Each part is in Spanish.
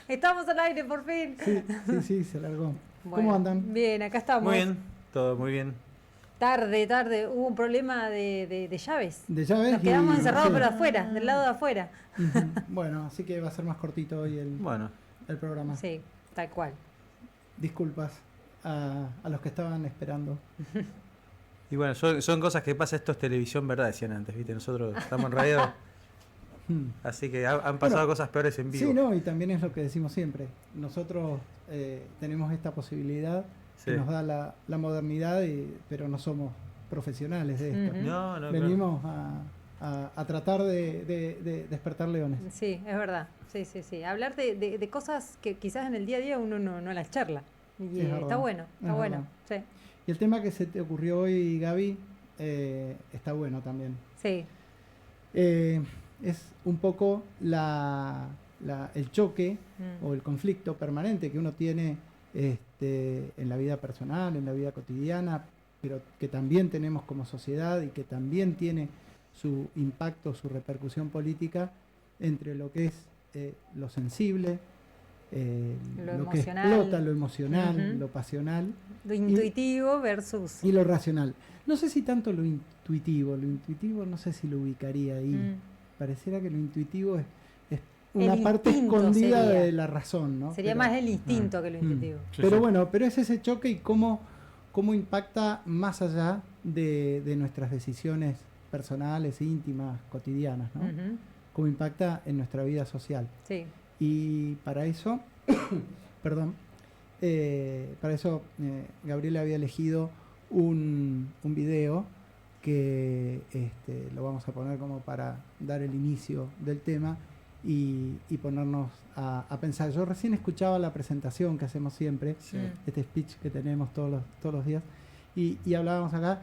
Estamos al aire, por fin. Sí, se largó. Bueno, ¿Cómo andan? Bien, acá estamos. Muy bien, todo muy bien. Tarde. Hubo un problema de llaves. De llaves. Nos quedamos encerrados, sí. pero afuera, del lado de afuera. Bueno, así que va a ser más cortito hoy el programa. Sí, tal cual. Disculpas a los que estaban esperando. Y bueno, son cosas que pasa, esto es televisión, ¿verdad? Decían antes, ¿viste? Nosotros estamos en radio, así que han pasado cosas peores en vivo. Sí, no, y también es lo que decimos siempre. Nosotros tenemos esta posibilidad que nos da la modernidad, pero no somos profesionales de esto. No, Venimos a tratar de despertar leones. Sí, es verdad. Sí. Hablar de cosas que quizás en el día a día uno no las charla. Y está bueno, sí. Y el tema que se te ocurrió hoy, Gaby, está bueno también. Sí. Es un poco el choque o el conflicto permanente que uno tiene en la vida personal, en la vida cotidiana, pero que también tenemos como sociedad y que también tiene su impacto, su repercusión política entre lo que es lo sensible, lo que explota, lo emocional, lo pasional, lo intuitivo versus y lo racional. No sé si tanto lo intuitivo no sé si lo ubicaría ahí. Pareciera que lo intuitivo es una parte escondida de la razón, ¿no? Sería más el instinto que lo intuitivo. Pero bueno, pero es ese choque y cómo impacta más allá de nuestras decisiones personales, íntimas, cotidianas, ¿no? Cómo impacta en nuestra vida social. Sí. Y para eso, Gabriela había elegido un video que lo vamos a poner como para dar el inicio del tema y ponernos a pensar. Yo recién escuchaba la presentación que hacemos siempre, este speech que tenemos todos los días, y hablábamos acá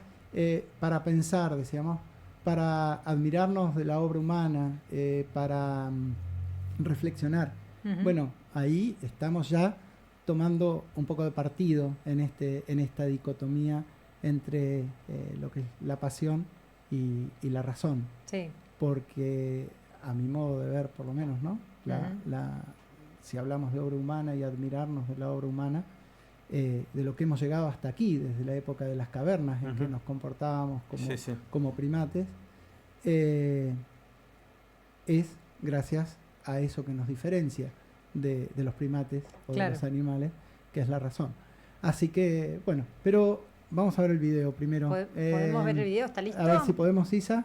para pensar, decíamos, para admirarnos de la obra humana, para reflexionar. Bueno, ahí estamos ya tomando un poco de partido en esta dicotomía entre lo que es la pasión y la razón. Sí. Porque a mi modo de ver, por lo menos, ¿no? Si hablamos de obra humana y admirarnos de la obra humana, de lo que hemos llegado hasta aquí, desde la época de las cavernas, en que nos comportábamos como primates, es gracias a eso que nos diferencia de los primates o de los animales, que es la razón. Así que, bueno, pero vamos a ver el video primero. ¿Podemos ver el video? ¿Está listo? A ver si podemos, Isa.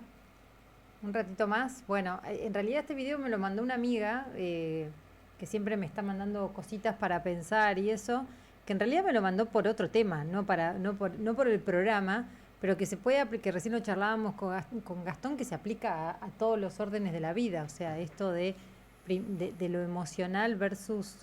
Un ratito más. Bueno, en realidad este video me lo mandó una amiga que siempre me está mandando cositas para pensar y eso, que en realidad me lo mandó por otro tema, no por el programa, pero que que recién lo charlábamos con Gastón, que se aplica a todos los órdenes de la vida. O sea, esto de lo emocional versus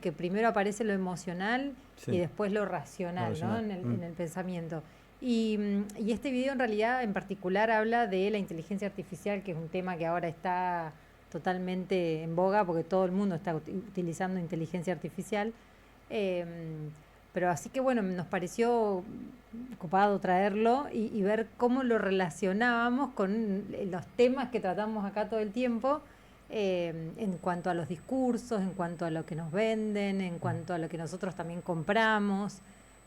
que primero aparece lo emocional y después lo racional, ¿no? En el pensamiento. Y este video en realidad en particular habla de la inteligencia artificial, que es un tema que ahora está totalmente en boga porque todo el mundo está utilizando inteligencia artificial. Pero así que bueno, nos pareció copado traerlo y ver cómo lo relacionábamos con los temas que tratamos acá todo el tiempo, en cuanto a los discursos, en cuanto a lo que nos venden, en cuanto a lo que nosotros también compramos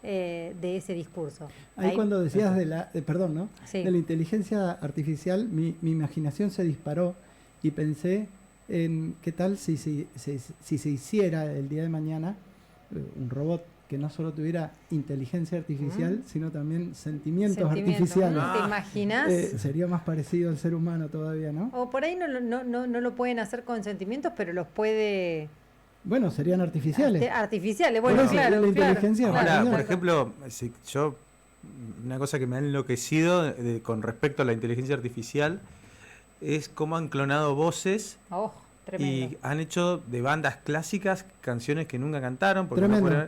de ese discurso. Ahí cuando decías de la inteligencia artificial, mi imaginación se disparó y pensé en qué tal si se hiciera el día de mañana un robot que no solo tuviera inteligencia artificial, sino también sentimientos artificiales. ¿Te imaginas? Sería más parecido al ser humano todavía, ¿no? O por ahí no lo pueden hacer con sentimientos, pero los puede... Bueno, serían artificiales. Artificiales, bueno, claro. La inteligencia Ahora, por ejemplo, una cosa que me ha enloquecido con respecto a la inteligencia artificial es cómo han clonado voces. Tremendo. Y han hecho de bandas clásicas canciones que nunca cantaron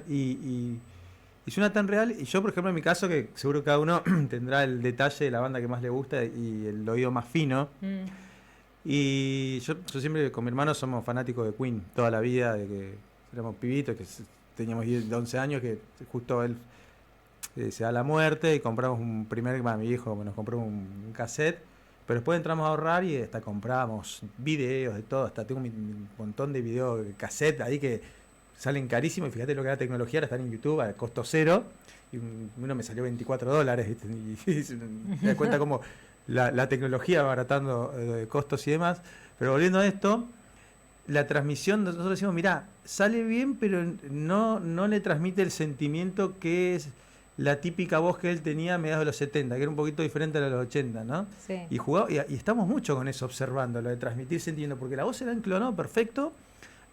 y suena tan real. Y yo, por ejemplo, en mi caso, que seguro cada uno tendrá el detalle de la banda que más le gusta y el oído más fino. Y yo siempre con mi hermano somos fanáticos de Queen toda la vida, de que éramos pibitos, que teníamos 11 años, que justo él se da la muerte y compramos mi hijo nos compró un cassette. Pero después entramos a ahorrar y hasta compramos videos de todo, hasta tengo un montón de videos cassette ahí que salen carísimos, y fíjate lo que es la tecnología, ahora están en YouTube a costo cero, y uno me salió $24, ¿viste? Y me da cuenta como la tecnología va abaratando costos y demás. Pero volviendo a esto, la transmisión, nosotros decimos, mirá, sale bien, pero no le transmite el sentimiento que es la típica voz que él tenía a mediados de los 70, que era un poquito diferente a la de los 80, ¿no? Sí. Y estamos mucho con eso observando, lo de transmitir sentimiento, porque la voz se la han clonado perfecto,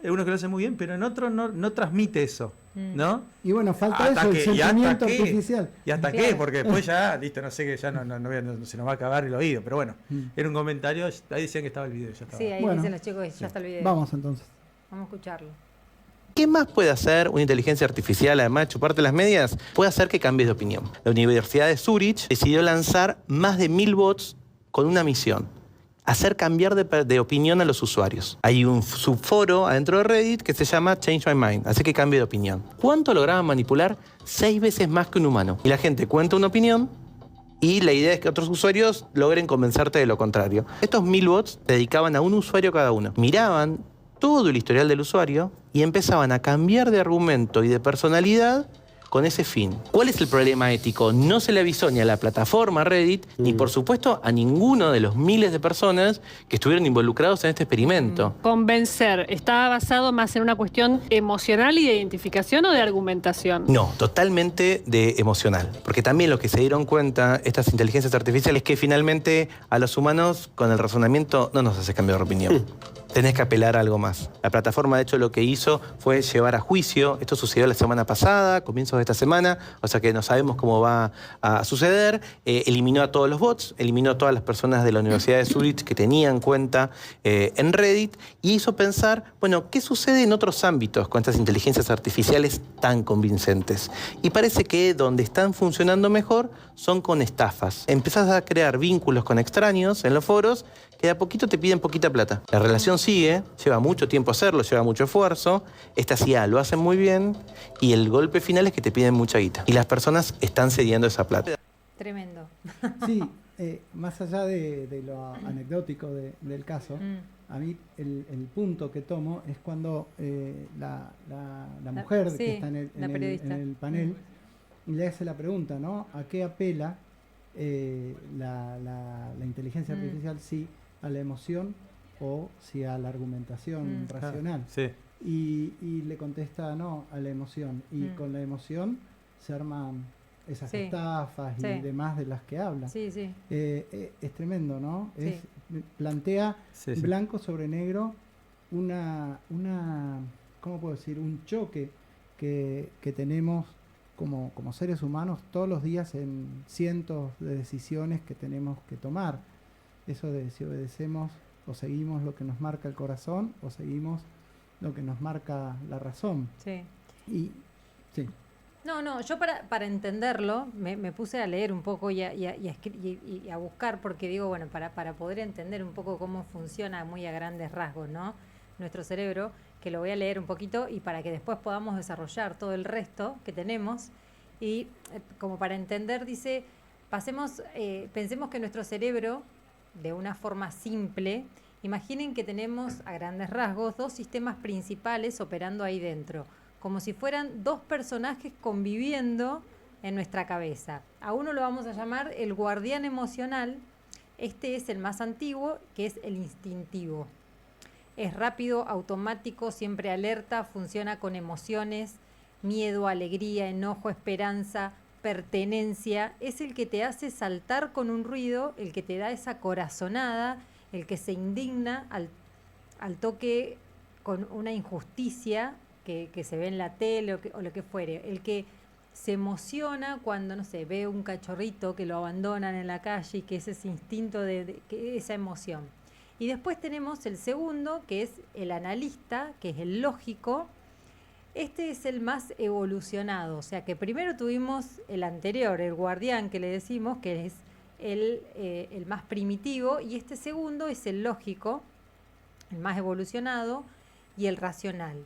uno que lo hace muy bien, pero en otro no transmite eso, ¿no? Y bueno, falta eso, el sentimiento artificial. ¿Y hasta qué? Porque después ya, listo, no sé, que ya no se nos va a acabar el oído, pero bueno, era un comentario, ahí decían que estaba el video, ya estaba. Sí, ahí dicen los chicos que ya está el video. Vamos entonces. Vamos a escucharlo. ¿Qué más puede hacer una inteligencia artificial, además de chuparte las medias? Puede hacer que cambies de opinión. La Universidad de Zurich decidió lanzar más de 1000 bots con una misión: hacer cambiar de opinión a los usuarios. Hay un subforo adentro de Reddit que se llama Change My Mind, así que cambie de opinión. ¿Cuánto lograban manipular? 6 veces más que un humano. Y la gente cuenta una opinión y la idea es que otros usuarios logren convencerte de lo contrario. Estos 1000 bots se dedicaban a un usuario cada uno. Miraban todo el historial del usuario y empezaban a cambiar de argumento y de personalidad con ese fin. ¿Cuál es el problema ético? No se le avisó ni a la plataforma Reddit, ni por supuesto a ninguno de los miles de personas que estuvieron involucrados en este experimento. Convencer, ¿estaba basado más en una cuestión emocional y de identificación o de argumentación? No, totalmente de emocional. Porque también lo que se dieron cuenta estas inteligencias artificiales es que finalmente a los humanos con el razonamiento no nos hace cambiar de opinión. Tenés que apelar a algo más. La plataforma, de hecho, lo que hizo fue llevar a juicio. Esto sucedió la semana pasada, comienzos de esta semana, o sea que no sabemos cómo va a suceder. Eliminó a todos los bots, eliminó a todas las personas de la Universidad de Zurich que tenían cuenta en Reddit, y hizo pensar, bueno, ¿qué sucede en otros ámbitos con estas inteligencias artificiales tan convincentes? Y parece que donde están funcionando mejor son con estafas. Empezás a crear vínculos con extraños en los foros que de a poquito te piden poquita plata. La relación sigue, lleva mucho tiempo hacerlo, lleva mucho esfuerzo. Estas IA lo hacen muy bien y el golpe final es que te piden mucha guita. Y las personas están cediendo esa plata. Tremendo. Sí, más allá de lo anecdótico del caso, a mí el punto que tomo es cuando la mujer que está en el panel le hace la pregunta, ¿no? ¿A qué apela la inteligencia artificial? Sí, a la emoción o si a la argumentación racional. Sí. Y le contesta no, a la emoción. Y con la emoción se arman esas estafas y demás de las que habla. Sí, sí. Es tremendo, ¿no? Sí. Plantea blanco sobre negro una ¿cómo puedo decir? Un choque que tenemos como seres humanos todos los días en cientos de decisiones que tenemos que tomar. Eso de si obedecemos o seguimos lo que nos marca el corazón o seguimos lo que nos marca la razón. Sí. Sí. No, yo para entenderlo me puse a leer un poco y a buscar, porque digo, bueno, para poder entender un poco cómo funciona muy a grandes rasgos, ¿no? Nuestro cerebro, que lo voy a leer un poquito y para que después podamos desarrollar todo el resto que tenemos. Y como para entender, dice, pensemos que nuestro cerebro, de una forma simple, imaginen que tenemos a grandes rasgos 2 sistemas principales operando ahí dentro, como si fueran 2 personajes conviviendo en nuestra cabeza. A uno lo vamos a llamar el guardián emocional. Este es el más antiguo, que es el instintivo. Es rápido, automático, siempre alerta, funciona con emociones, miedo, alegría, enojo, esperanza, pertenencia. Es el que te hace saltar con un ruido, el que te da esa corazonada, el que se indigna al toque con una injusticia que se ve en la tele o lo que fuere. El que se emociona cuando, no sé, ve un cachorrito que lo abandonan en la calle y que es ese instinto que esa emoción. Y después tenemos el segundo, que es el analista, que es el lógico. Este es el más evolucionado, o sea que primero tuvimos el anterior, el guardián que le decimos, que es el más primitivo, y este segundo es el lógico, el más evolucionado, y el racional.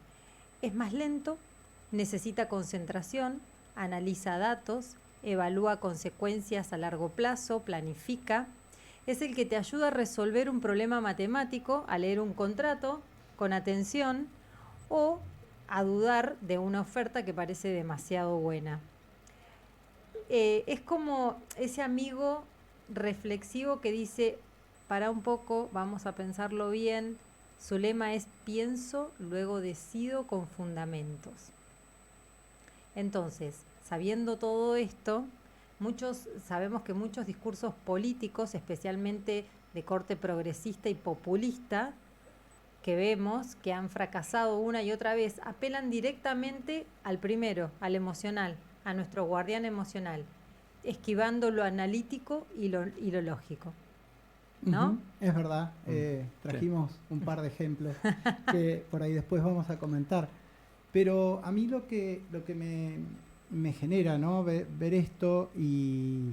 Es más lento, necesita concentración, analiza datos, evalúa consecuencias a largo plazo, planifica, es el que te ayuda a resolver un problema matemático, a leer un contrato con atención o a dudar de una oferta que parece demasiado buena. Es como ese amigo reflexivo que dice, para un poco, vamos a pensarlo bien. Su lema es pienso, luego decido con fundamentos. Entonces, sabiendo todo esto, sabemos que muchos discursos políticos, especialmente de corte progresista y populista, que vemos que han fracasado una y otra vez, apelan directamente al primero, al emocional, a nuestro guardián emocional, esquivando lo analítico y lo lógico. ¿No? Es verdad, trajimos un par de ejemplos que por ahí después vamos a comentar. Pero a mí lo que me genera, ¿no? ver esto y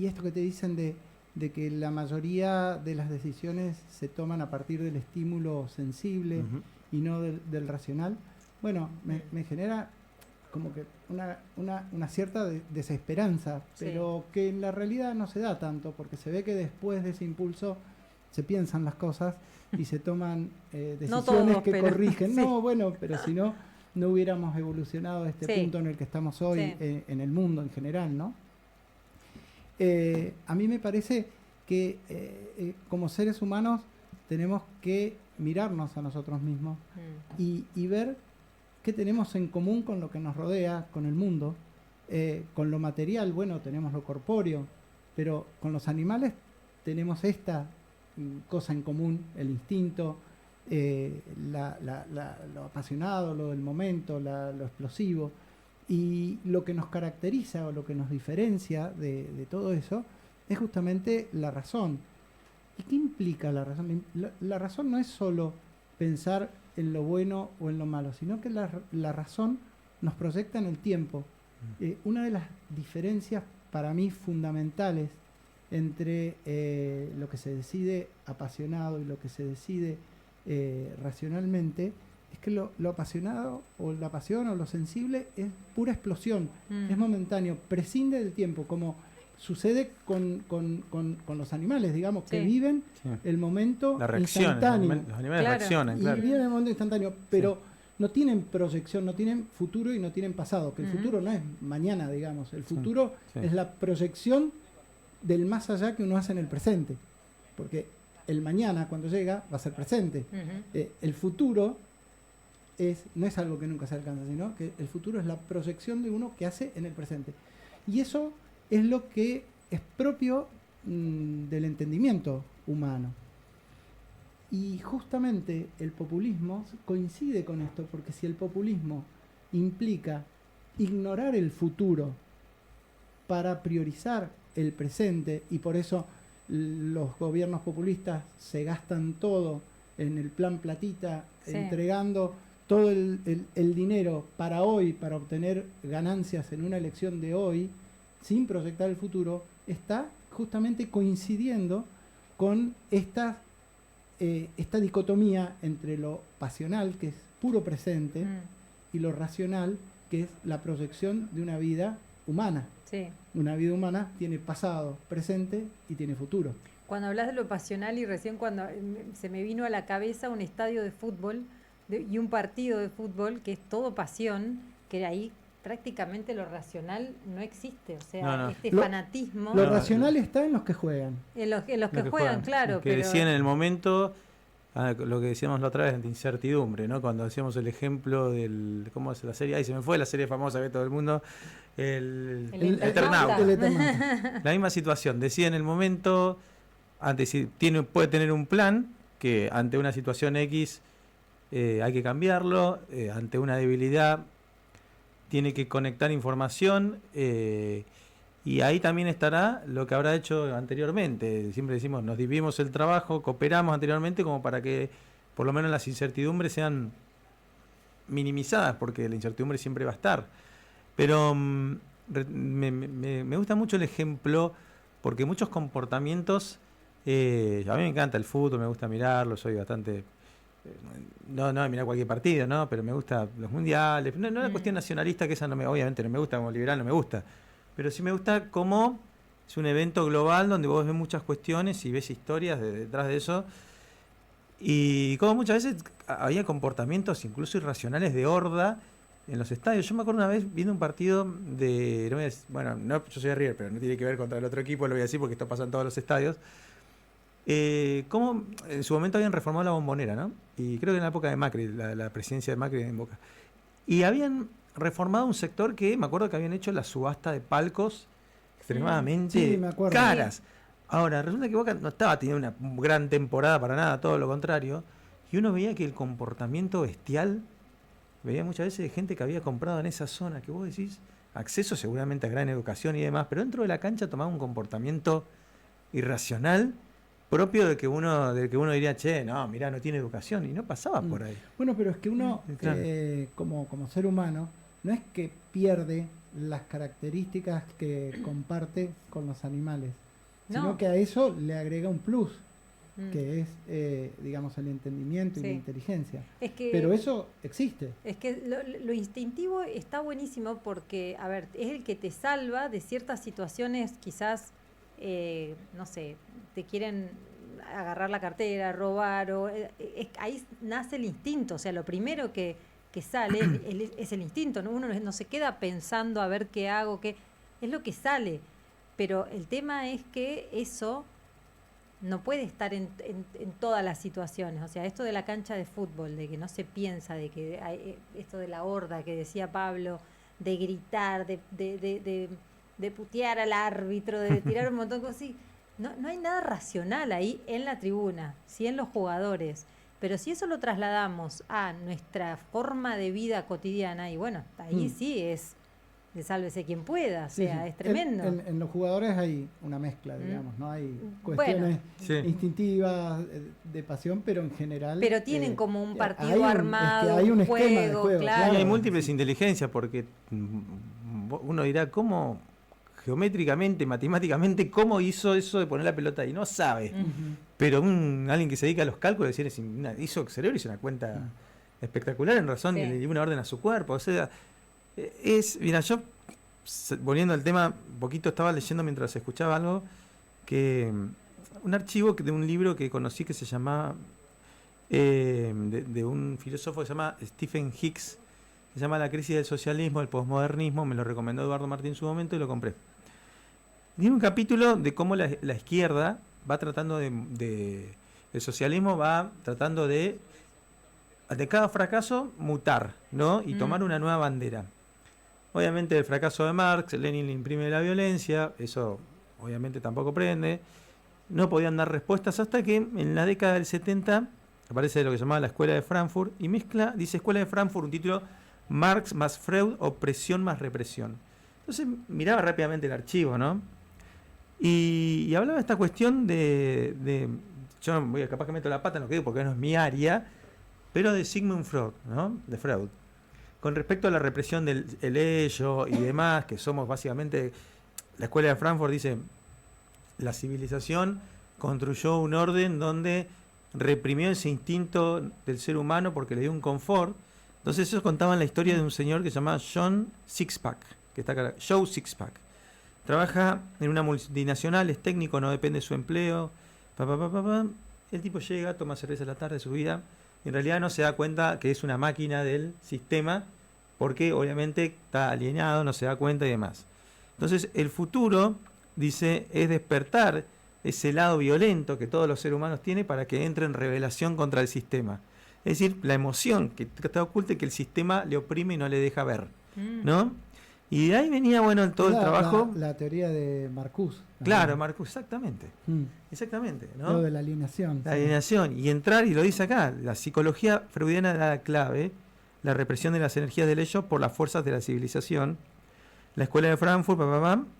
esto que te dicen de que la mayoría de las decisiones se toman a partir del estímulo sensible y no del racional, bueno, me genera como que una cierta desesperanza, sí, pero que en la realidad no se da tanto, porque se ve que después de ese impulso se piensan las cosas y se toman decisiones no todos, que pero, corrigen. sí. No, bueno, pero si no hubiéramos evolucionado a este Sí. punto en el que estamos hoy, Sí. en el mundo en general, ¿no? A mí me parece que como seres humanos tenemos que mirarnos a nosotros mismos y ver qué tenemos en común con lo que nos rodea, con el mundo. Con lo material, bueno, tenemos lo corpóreo, pero con los animales tenemos esta cosa en común, el instinto, lo apasionado, lo del momento, lo explosivo. Y lo que nos caracteriza o lo que nos diferencia de todo eso es justamente la razón. ¿Y qué implica la razón? La razón no es solo pensar en lo bueno o en lo malo, sino que la razón nos proyecta en el tiempo. Una de las diferencias para mí fundamentales entre lo que se decide apasionado y lo que se decide racionalmente es que lo apasionado o la pasión o lo sensible es pura explosión, es momentáneo, prescinde del tiempo, como sucede con los animales, digamos, que Sí. viven Sí. el momento La reacción, instantáneo. los animales Claro. reaccionan, Y claro. viven el momento instantáneo, pero no tienen proyección, no tienen futuro y no tienen pasado, que el futuro no es mañana, digamos, el futuro sí. es la proyección del más allá que uno hace en el presente, porque el mañana cuando llega va a ser presente. El futuro no es algo que nunca se alcanza, sino que el futuro es la proyección de uno que hace en el presente. Y eso es lo que es propio del entendimiento humano. Y justamente el populismo coincide con esto, porque si el populismo implica ignorar el futuro para priorizar el presente, y por eso los gobiernos populistas se gastan todo en el plan platita, Sí. entregando todo el dinero para hoy, para obtener ganancias en una elección de hoy, sin proyectar el futuro, está justamente coincidiendo con esta dicotomía entre lo pasional, que es puro presente, y lo racional, que es la proyección de una vida humana. Sí. Una vida humana tiene pasado, presente y tiene futuro. Cuando hablas de lo pasional y recién cuando se me vino a la cabeza un estadio de fútbol y un partido de fútbol que es todo pasión, que ahí prácticamente lo racional no existe, o sea, No. este Lo- fanatismo Lo racional está en los que juegan. en los que juegan, claro, Que pero decían en el momento, lo que decíamos la otra vez, de incertidumbre, ¿no? Cuando hacíamos el ejemplo del, ¿cómo es la serie? Ahí se me fue la serie famosa que todo el mundo, el Eternauta. El Eternauta. La misma situación, decía en el momento, antes si puede tener un plan, que ante una situación X hay que cambiarlo, ante una debilidad tiene que conectar información, y ahí también estará lo que habrá hecho anteriormente. Siempre decimos, nos dividimos el trabajo, cooperamos anteriormente como para que por lo menos las incertidumbres sean minimizadas, porque la incertidumbre siempre va a estar. Pero me gusta mucho el ejemplo, porque muchos comportamientos, a mí me encanta el fútbol, me gusta mirarlo, soy bastante... No de mirar cualquier partido, ¿no? Pero me gusta los mundiales. No es una cuestión nacionalista, que esa obviamente no me gusta, como liberal no me gusta. Pero sí me gusta cómo Es un evento global donde vos ves muchas cuestiones y ves historias detrás de eso. Y como muchas veces había comportamientos incluso irracionales de horda en los estadios. Yo me acuerdo una vez viendo un partido de... yo soy de River, pero no tiene que ver contra el otro equipo, lo voy a decir porque esto pasa en todos los estadios. Como en su momento habían reformado la Bombonera, ¿no? Y creo que en la época de Macri, la presidencia de Macri en Boca. Y habían reformado un sector que me acuerdo que habían hecho la subasta de palcos extremadamente caras. Ahora, resulta que Boca no estaba teniendo una gran temporada para nada, todo lo contrario. Y uno veía que el comportamiento bestial, veía muchas veces de gente que había comprado en esa zona, que vos decís, acceso seguramente a gran educación y demás, pero dentro de la cancha tomaba un comportamiento irracional propio del que uno diría, che, no, mirá, no tiene educación, y no pasaba por ahí. Bueno, pero es que uno, Claro. como ser humano, no es que pierde las características que comparte con los animales, sino que a eso le agrega un plus, que es, digamos, el entendimiento y la inteligencia. Pero eso existe. Es que lo instintivo está buenísimo porque, a ver, es el que te salva de ciertas situaciones quizás, no sé, te quieren agarrar la cartera, robar, ahí nace el instinto. O sea, lo primero que sale es el instinto, ¿no? Uno no se queda pensando a ver qué hago, es lo que sale. Pero el tema es que eso no puede estar en todas las situaciones. O sea, esto de la cancha de fútbol, de que no se piensa, de que hay, esto de la horda que decía Pablo, de gritar, de putear al árbitro, de tirar un montón de cosas así. No hay nada racional ahí en la tribuna, sí en los jugadores. Pero si eso lo trasladamos a nuestra forma de vida cotidiana, y bueno, ahí sí es de sálvese quien pueda, o sea, es tremendo. En los jugadores hay una mezcla, digamos, ¿no? Hay cuestiones instintivas, de pasión, pero en general... Pero tienen como un partido armado, es que hay un esquema de juego, claro. Y hay múltiples inteligencias, porque uno dirá, ¿cómo geométricamente, matemáticamente, cómo hizo eso de poner la pelota ahí? No sabe. Pero alguien que se dedica a los cálculos, hizo el cerebro, hizo una cuenta espectacular en razón, y le dio una orden a su cuerpo, o sea... Mira, yo, volviendo al tema, un poquito estaba leyendo mientras escuchaba algo, que un archivo de un libro que conocí que se llama, de un filósofo que se llama Stephen Hicks, que se llama La crisis del socialismo, el posmodernismo, me lo recomendó Eduardo Martín en su momento y lo compré. Tiene un capítulo de cómo la izquierda va tratando el socialismo va tratando de cada fracaso mutar, ¿no? Y tomar una nueva bandera. Obviamente el fracaso de Marx, Lenin le imprime la violencia, eso obviamente tampoco prende. No podían dar respuestas hasta que en la década del 70 aparece lo que se llamaba la Escuela de Frankfurt y dice Escuela de Frankfurt, un título, Marx más Freud, opresión más represión. Entonces miraba rápidamente el archivo, ¿no? Y hablaba de esta cuestión yo capaz que meto la pata en lo que digo porque no es mi área, pero de Sigmund Freud, ¿no? De Freud. Con respecto a la represión del ello y demás, que somos básicamente, la Escuela de Frankfurt dice, la civilización construyó un orden donde reprimió ese instinto del ser humano porque le dio un confort. Entonces ellos contaban la historia de un señor que se llama John Sixpack, que está acá, Joe Sixpack. Trabaja en una multinacional, es técnico, no depende de su empleo. El tipo llega, toma cerveza a la tarde de su vida. En realidad no se da cuenta que es una máquina del sistema porque obviamente está alienado, no se da cuenta y demás. Entonces el futuro, dice, es despertar ese lado violento que todos los seres humanos tienen para que entre en rebelación contra el sistema. Es decir, la emoción que está oculta y que el sistema le oprime y no le deja ver, ¿no? Y de ahí venía, bueno, todo el trabajo... La teoría de Marcuse. Claro, Marcuse, exactamente. Exactamente, ¿no? Lo de la alienación. La alienación. Y entrar, y lo dice acá, la psicología freudiana da la clave, la represión de las energías del ello por las fuerzas de la civilización. La Escuela de Frankfurt,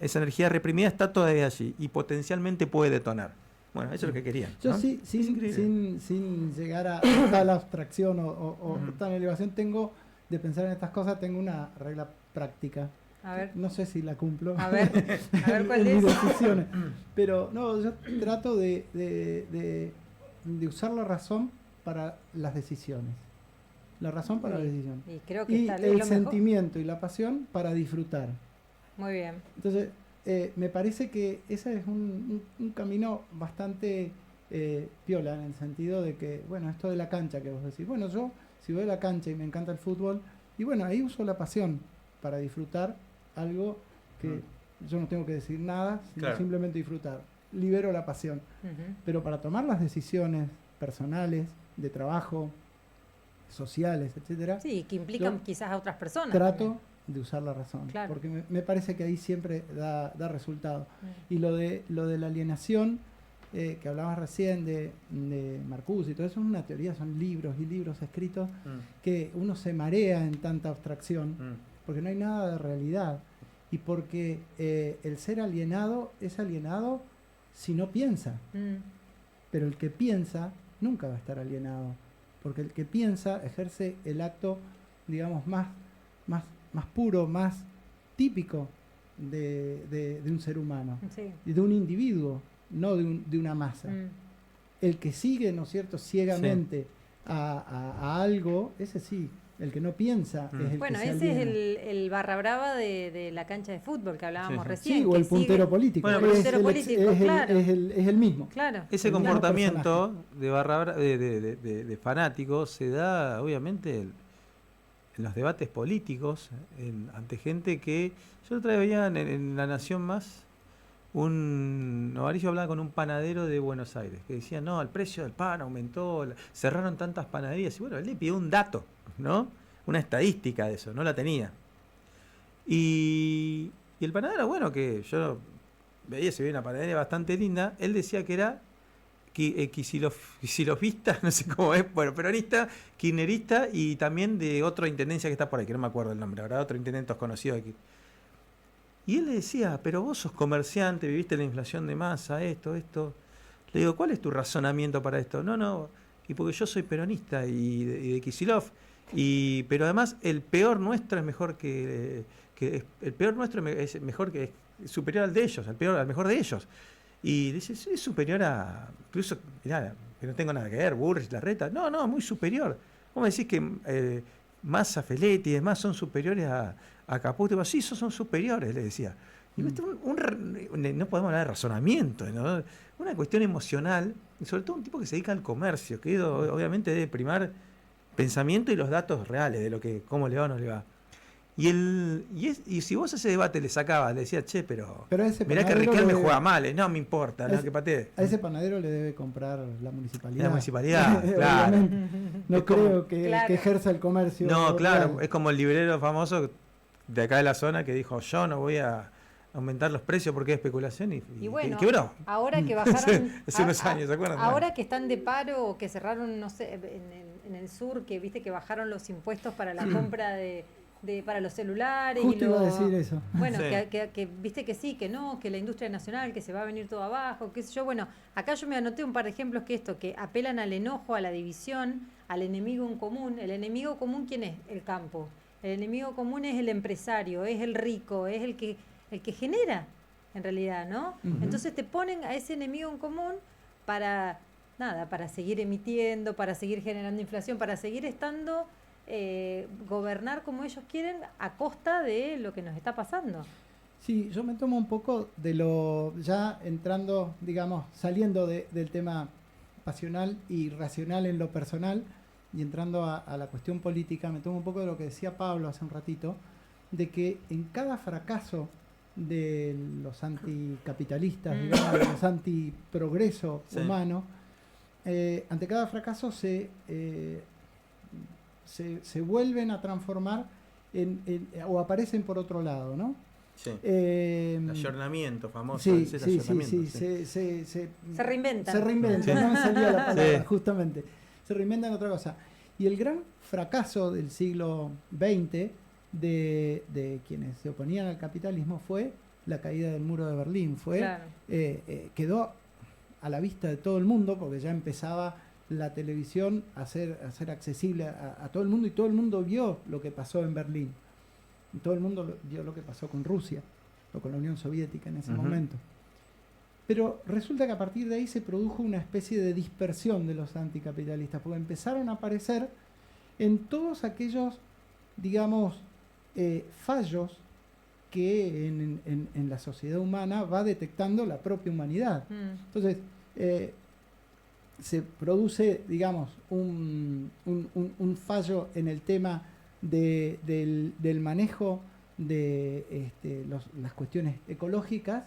esa energía reprimida está todavía allí y potencialmente puede detonar. Bueno, eso es lo que querían, ¿no? Yo sí, sin llegar a tal abstracción o tal elevación, de pensar en estas cosas, tengo una regla práctica. A ver. No sé si la cumplo. A ver cuál es. Mis decisiones. Pero no, yo trato de usar la razón para las decisiones. La razón para la decisión. Y creo que y está el lo sentimiento y la pasión para disfrutar. Muy bien. Entonces, me parece que ese es un camino bastante piola, en el sentido de que, bueno, esto de la cancha que vos decís, bueno, yo si voy a la cancha y me encanta el fútbol, y bueno, ahí uso la pasión para disfrutar algo que yo no tengo que decir nada, sino simplemente disfrutar. Libero la pasión. Pero para tomar las decisiones personales, de trabajo, sociales, etcétera, sí, que implican quizás a otras personas. Trato también de usar la razón, claro, porque me parece que ahí siempre da resultado. Y lo de la alienación, que hablabas recién de Marcuse y todo eso, es una teoría, son libros y libros escritos que uno se marea en tanta abstracción, porque no hay nada de realidad. Y porque el ser alienado es alienado si no piensa. Pero el que piensa nunca va a estar alienado, porque el que piensa ejerce el acto, digamos, más puro, más típico de un ser humano, y de un individuo, no de una masa. El que sigue, ¿no es cierto?, ciegamente a algo, ese sí. El que no piensa es el bueno, que se ese aliena. es el barra brava de la cancha de fútbol que hablábamos recién. Sí, o el puntero político. Bueno, el puntero político, claro. Es el mismo. Claro. Ese comportamiento de de fanáticos se da, obviamente, en los debates políticos, ante gente que... Yo otra vez veía en La Nación Más, Novarecio hablaba con un panadero de Buenos Aires, que decía, no, el precio del pan aumentó, cerraron tantas panaderías. Y bueno, él le pidió un dato, ¿no? Una estadística de eso, no la tenía. Y el panadero, bueno, que yo veía, se veía una panadería bastante linda, él decía que era quisilofista, no sé cómo es, bueno, peronista, kirchnerista y también de otra intendencia que está por ahí, que no me acuerdo el nombre, ahora otro intendente conocido aquí. Y él le decía, pero vos sos comerciante, viviste la inflación de masa, esto. Le digo, ¿cuál es tu razonamiento para esto? No, y porque yo soy peronista y de Kicillof, pero además el peor nuestro es mejor el peor nuestro es mejor que es superior al de ellos, al mejor de ellos. Y dice, es superior a, incluso, mirá, que no tengo nada que ver, Burris, Larreta, no, muy superior. Vos me decís que Massa, Feletti y demás son superiores a Caputo. Sí, esos son superiores, le decía. Y no podemos hablar de razonamiento, ¿no? Una cuestión emocional, y sobre todo un tipo que se dedica al comercio, que obviamente debe primar pensamiento y los datos reales de cómo le va o no le va. Y si vos a ese debate le sacabas, le decías, che, pero mirá que Riquelme juega mal, no me importa, no, que patee. A ese panadero le debe comprar la municipalidad. La municipalidad, claro. No creo que ejerza el comercio. No, claro, real. Es como el librero famoso de acá de la zona que dijo, yo no voy a aumentar los precios porque es especulación y bueno, quebró. Ahora que bajaron hace unos años, ¿se acuerdan? Ahora que están de paro o que cerraron, no sé, en el sur, que viste que bajaron los impuestos para la compra para los celulares. Justo iba a decir eso. Bueno, sí. que viste que sí, que no, que la industria nacional, que se va a venir todo abajo, qué sé yo. Bueno, acá yo me anoté un par de ejemplos que apelan al enojo, a la división, al enemigo en común. ¿El enemigo común quién es? El campo. El enemigo común es el empresario, es el rico, es el que genera, en realidad, ¿no? Entonces te ponen a ese enemigo en común para seguir emitiendo, para seguir generando inflación, para seguir estando... gobernar como ellos quieren a costa de lo que nos está pasando. Sí, yo me tomo un poco ya entrando, digamos, saliendo del tema pasional y racional en lo personal y entrando a la cuestión política, me tomo un poco de lo que decía Pablo hace un ratito, de que en cada fracaso de los anticapitalistas, digamos, de los antiprogreso humano, ante cada fracaso se vuelven a transformar o aparecen por otro lado, ¿no? Sí. El ayornamiento famoso. Sí, se reinventan. Se reinventan, no me salía la palabra, justamente. Se reinventan otra cosa. Y el gran fracaso del siglo XX de quienes se oponían al capitalismo fue la caída del muro de Berlín. Quedó a la vista de todo el mundo porque ya empezaba la televisión a ser accesible a todo el mundo, y todo el mundo vio lo que pasó en Berlín, y todo el mundo vio lo que pasó con Rusia o con la Unión Soviética en ese momento. Pero resulta que a partir de ahí se produjo una especie de dispersión de los anticapitalistas, porque empezaron a aparecer en todos aquellos, digamos, fallos que en la sociedad humana va detectando la propia humanidad. Entonces, se produce, digamos, un fallo en el tema del manejo de las cuestiones ecológicas,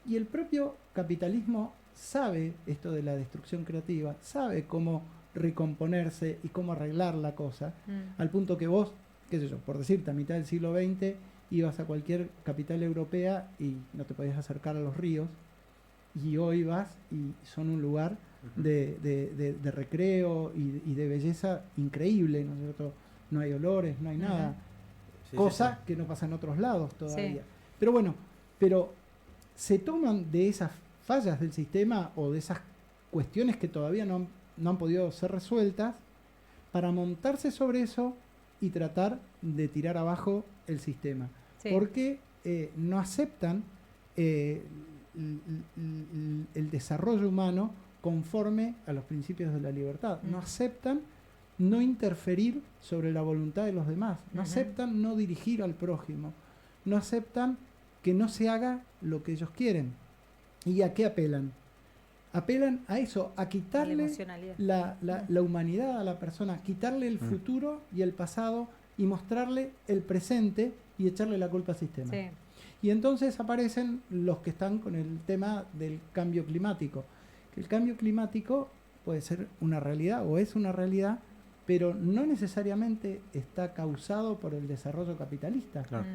y el propio capitalismo sabe esto de la destrucción creativa, sabe cómo recomponerse y cómo arreglar la cosa, al punto que vos, qué sé yo, por decirte, a mitad del siglo XX ibas a cualquier capital europea y no te podías acercar a los ríos, y hoy vas y son un lugar de recreo y de belleza increíble, ¿no es cierto? No hay olores, no hay nada, cosa que no pasa en otros lados todavía. Pero bueno, se toman de esas fallas del sistema o de esas cuestiones que todavía no han podido ser resueltas para montarse sobre eso y tratar de tirar abajo el sistema. Porque no aceptan el desarrollo humano conforme a los principios de la libertad. No aceptan no interferir sobre la voluntad de los demás. No aceptan no dirigir al prójimo. No aceptan que no se haga lo que ellos quieren. ¿Y a qué apelan? Apelan a eso, a quitarle la humanidad a la persona, quitarle el futuro y el pasado y mostrarle el presente y echarle la culpa al sistema. Y entonces aparecen los que están con el tema del cambio climático. Que el cambio climático puede ser una realidad o es una realidad, pero no necesariamente está causado por el desarrollo capitalista. Claro.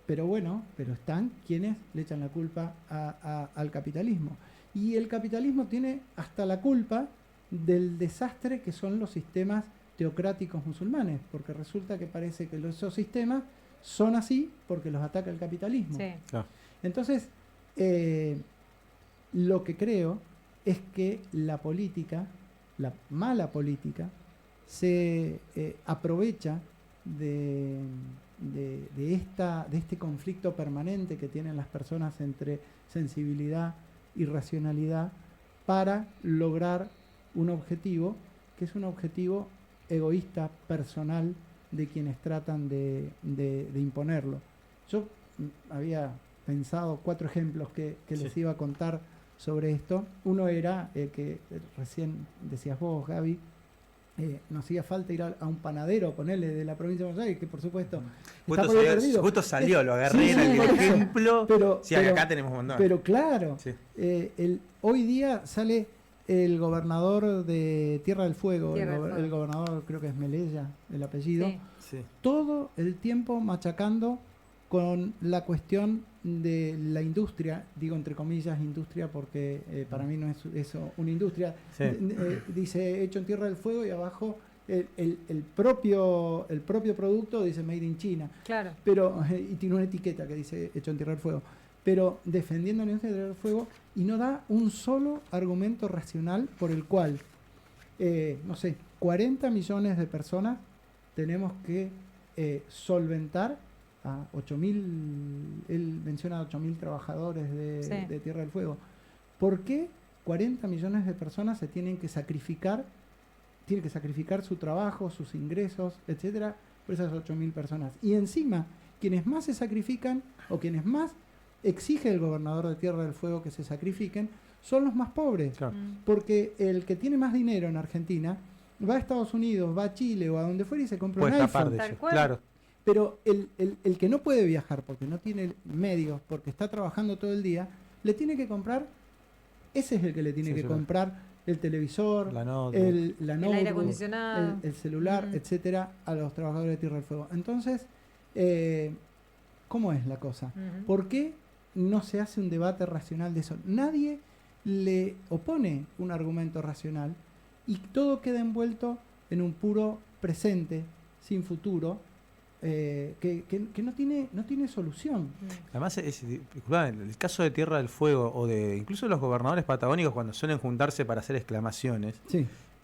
Pero están quienes le echan la culpa al capitalismo. Y el capitalismo tiene hasta la culpa del desastre que son los sistemas teocráticos musulmanes, porque resulta que parece que esos sistemas son así porque los ataca el capitalismo. Claro. Entonces, lo que creo es que la política, la mala política, se aprovecha de este conflicto permanente que tienen las personas entre sensibilidad y racionalidad para lograr un objetivo que es un objetivo egoísta, personal, de quienes tratan de imponerlo. Yo había pensado 4 ejemplos que les iba a contar sobre esto. Uno era que recién decías vos, Gaby, nos hacía falta ir a un panadero, ponerle de la provincia de Buenos Aires, que por supuesto justo salió, lo agarré en el ejemplo. Pero acá tenemos un montón. Pero claro, hoy día sale el gobernador de Tierra del Fuego, el gobernador, creo que es Melella el apellido, todo el tiempo machacando con la cuestión de la industria, digo entre comillas industria porque para mí no es eso una industria. Dice hecho en Tierra del Fuego y abajo el propio producto dice Made in China. Claro. Pero y tiene una etiqueta que dice hecho en Tierra del Fuego. Pero defendiendo la industria de Tierra del Fuego y no da un solo argumento racional por el cual 40 millones de personas tenemos que solventar a 8.000, él menciona 8.000 trabajadores de Tierra del Fuego. ¿Por qué 40 millones de personas se tienen que sacrificar su trabajo, sus ingresos, etcétera, por esas 8.000 personas? Y encima, quienes más se sacrifican o quienes más exige el gobernador de Tierra del Fuego que se sacrifiquen son los más pobres. Claro. Porque el que tiene más dinero en Argentina va a Estados Unidos, va a Chile o a donde fuera y se compra un iPhone. Claro. Pero el que no puede viajar porque no tiene medios, porque está trabajando todo el día, le tiene que comprar, ese es el que le tiene que comprar el televisor, la notebook, el aire acondicionado, el celular, etcétera, a los trabajadores de Tierra del Fuego. Entonces, ¿cómo es la cosa? ¿Por qué no se hace un debate racional de eso? Nadie le opone un argumento racional y todo queda envuelto en un puro presente, sin futuro, que no tiene solución. Además, el caso de Tierra del Fuego o de incluso los gobernadores patagónicos cuando suelen juntarse para hacer exclamaciones,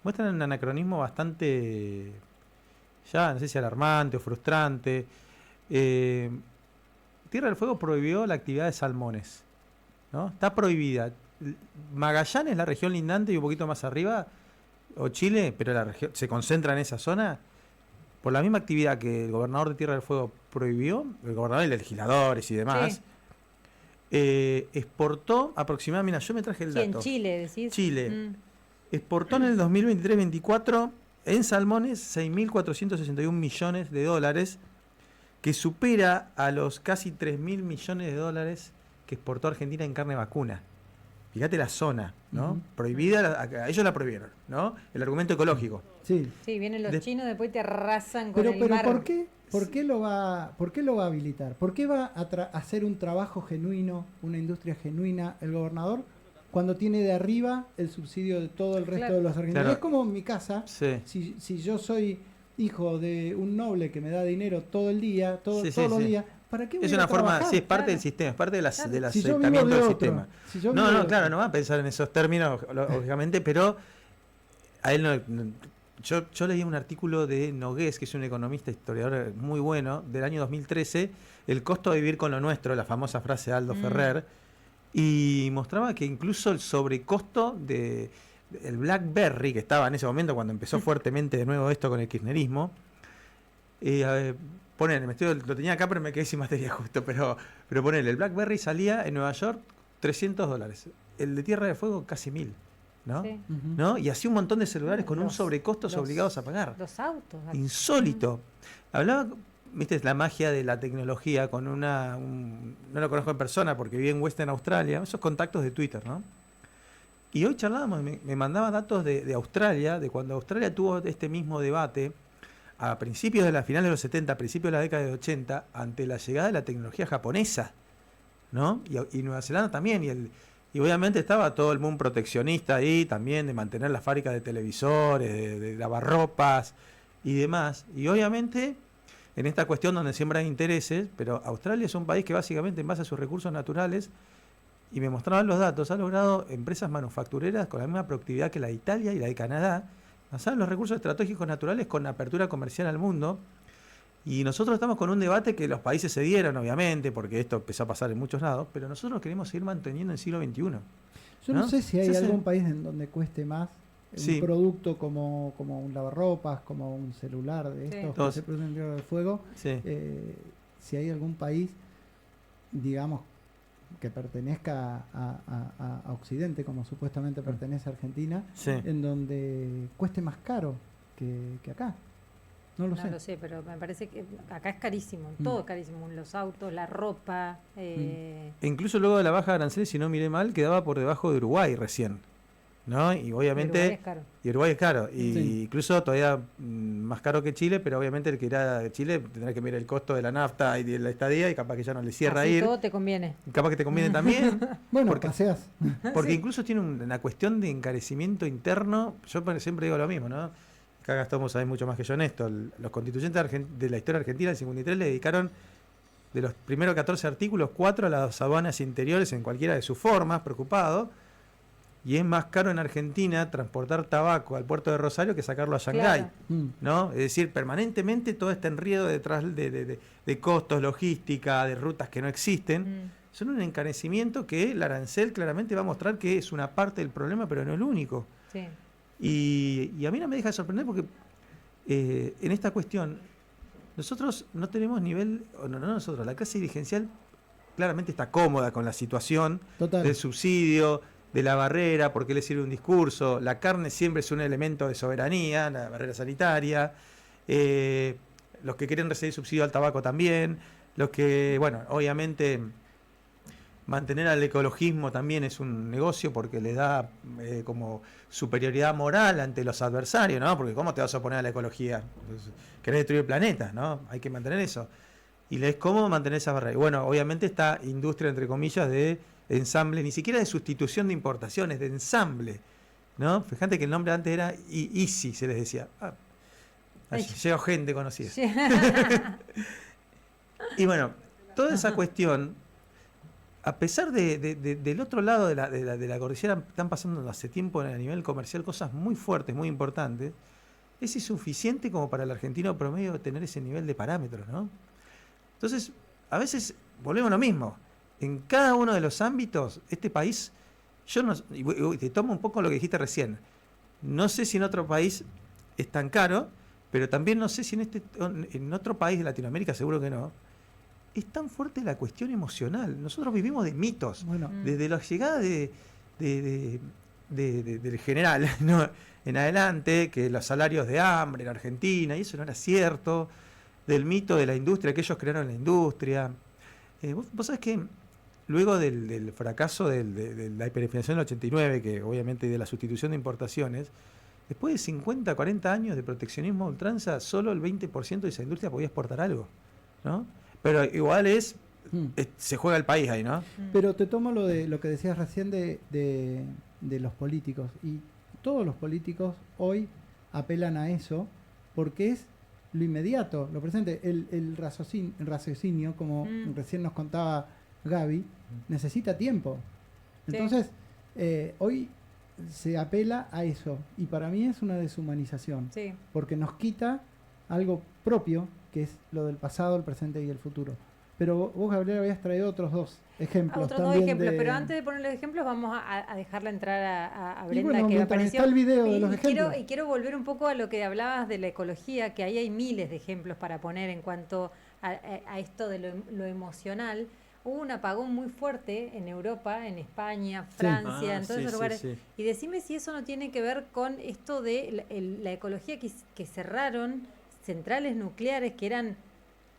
muestran un anacronismo bastante, ya no sé si alarmante o frustrante. Tierra del Fuego prohibió la actividad de salmones, ¿no? Está prohibida. Magallanes, la región lindante y un poquito más arriba, o Chile, pero la región se concentra en esa zona, por la misma actividad que el gobernador de Tierra del Fuego prohibió, el gobernador y los legisladores y demás, exportó aproximadamente, mira, yo me traje el Sí, dato. en Chile, decís. Chile exportó en el 2023-24 en salmones 6.461 millones de dólares, que supera a los casi 3.000 millones de dólares que exportó Argentina en carne vacuna. Fíjate la zona, ¿no? Prohibida, ellos la prohibieron, ¿no? El argumento ecológico. Sí. Sí, vienen los chinos, después te arrasan con Pero, el pero mar. ¿por qué lo va a habilitar? ¿Por qué va a hacer un trabajo genuino, una industria genuina el gobernador, cuando tiene de arriba el subsidio de todo el resto de los argentinos? Claro. Es como en mi casa, si yo soy hijo de un noble que me da dinero todo el día, todos los días, ¿para qué voy es a una forma, trabajar? sí, es parte del sistema, es parte del Si yo vivo aceptamiento de del otro, sistema. si yo vivo de No, otro. claro, no va a pensar en esos términos, lógicamente, pero a él no. Yo leí un artículo de Nogués, que es un economista historiador muy bueno, del año 2013, el costo de vivir con lo nuestro, la famosa frase de Aldo Ferrer, y mostraba que incluso el sobrecosto de el BlackBerry, que estaba en ese momento cuando empezó fuertemente de nuevo esto con el kirchnerismo, ponele, lo tenía acá pero me quedé sin materia justo, pero ponele, el BlackBerry salía en Nueva York $300, el de Tierra de Fuego casi 1.000. ¿No? Sí. ¿No? Y así un montón de celulares con un sobrecostos obligados a pagar. Los autos. Insólito. Hablaba, viste, la magia de la tecnología con no lo conozco en persona porque viví en Western Australia, esos contactos de Twitter, ¿no? Y hoy charlábamos, me mandaba datos de Australia, de cuando Australia tuvo este mismo debate a principios de la final de los 70, a principios de la década de 80, ante la llegada de la tecnología japonesa, ¿no? Y Nueva Zelanda también, y obviamente estaba todo el mundo proteccionista ahí también, de mantener las fábricas de televisores, de lavarropas y demás. Y obviamente, en esta cuestión donde siempre hay intereses, pero Australia es un país que básicamente en base a sus recursos naturales, y me mostraban los datos, ha logrado empresas manufactureras con la misma productividad que la de Italia y la de Canadá, basadas en los recursos estratégicos naturales con apertura comercial al mundo. Y nosotros estamos con un debate que los países se dieron, obviamente, porque esto empezó a pasar en muchos lados, pero nosotros queremos seguir manteniendo el siglo XXI. Yo no sé si hay Sí, sí. algún país en donde cueste más Sí. un producto como un lavarropas, como un celular de estos que Todos. se producen en Tierra del Fuego. Sí. Si hay algún país, digamos, que pertenezca a Occidente, como supuestamente pertenece a Argentina, Sí. en donde cueste más caro que acá. No lo No sé. lo sé, pero me parece que acá es carísimo, todo es carísimo, los autos, la ropa. E incluso luego de la baja de aranceles, si no miré mal, quedaba por debajo de Uruguay recién, ¿no? Y obviamente Uruguay es caro. Uruguay es caro, y Sí. incluso todavía más caro que Chile, pero obviamente el que irá a Chile tendrá que mirar el costo de la nafta y de la estadía, y capaz que ya no le cierra Así ir, todo te conviene. y capaz que te conviene también, Bueno, porque- paseas. porque Sí. incluso tiene una cuestión de encarecimiento interno. Yo siempre digo lo mismo, ¿no? Acá Gastón sabe mucho más que yo en esto. Los constituyentes de la historia argentina del 53 le dedicaron de los primeros 14 artículos, 4 a las aduanas interiores en cualquiera de sus formas, preocupado. Y es más caro en Argentina transportar tabaco al puerto de Rosario que sacarlo a Shanghái, Mm. ¿no? Es decir, permanentemente todo este enredo detrás de costos, logística, de rutas que no existen, son un encarecimiento que el arancel claramente va a mostrar que es una parte del problema, pero no el único. Sí. Y a mí no me deja de sorprender porque en esta cuestión nosotros no tenemos nivel, o no nosotros, la clase dirigencial claramente está cómoda con la situación Total. del subsidio, de la barrera, porque le sirve un discurso. La carne siempre es un elemento de soberanía, la barrera sanitaria. Los que quieren recibir subsidio al tabaco también. Los que, bueno, obviamente mantener al ecologismo también es un negocio porque le da como superioridad moral ante los adversarios, ¿no? Porque ¿cómo te vas a oponer a la ecología? Pues, querés destruir el planeta, ¿no? Hay que mantener eso. Y les cómo mantener esa barrera. Y bueno, obviamente esta industria, entre comillas, de ensamble, ni siquiera de sustitución de importaciones, de ensamble, ¿no? Fíjate que el nombre antes era Easy, se les decía. Llegó gente conocida. Sí. Y bueno, toda esa cuestión, a pesar del otro lado de la cordillera, están pasando hace tiempo a nivel comercial cosas muy fuertes, muy importantes, es insuficiente como para el argentino promedio tener ese nivel de parámetros, ¿no? Entonces, a veces volvemos a lo mismo. En cada uno de los ámbitos, este país, y te tomo un poco lo que dijiste recién, no sé si en otro país es tan caro, Pero también no sé si en otro país de Latinoamérica, seguro que no, es tan fuerte la cuestión emocional. Nosotros vivimos de mitos. Bueno, Desde la llegada del general, ¿no?, en adelante, que los salarios de hambre en Argentina, y eso no era cierto, del mito de la industria, que ellos crearon la industria. Vos sabés que luego del fracaso de la hiperinflación del 89, que obviamente de la sustitución de importaciones, después de 50, 40 años de proteccionismo a ultranza, solo el 20% de esa industria podía exportar algo, ¿no? Pero igual se juega el país ahí, ¿no? pero te tomo lo que decías recién de los políticos. Y todos los políticos hoy apelan a eso porque es lo inmediato, lo presente. El raciocinio, como recién nos contaba Gaby, necesita tiempo. Entonces, hoy se apela a eso. Y para mí es una deshumanización. Sí. Porque nos quita algo propio, que es lo del pasado, el presente y el futuro. Pero vos, Gabriel, habías traído otros dos ejemplos. Otros dos ejemplos, pero antes de poner los ejemplos vamos a dejarla entrar a Brenda, bueno, que mientras apareció. está el video de los ejemplos. Y quiero volver un poco a lo que hablabas de la ecología, que ahí hay miles de ejemplos para poner en cuanto a esto de lo emocional. Hubo un apagón muy fuerte en Europa, en España, Francia, en todos esos lugares. Sí. Y decime si eso no tiene que ver con esto de la ecología, que cerraron centrales nucleares que eran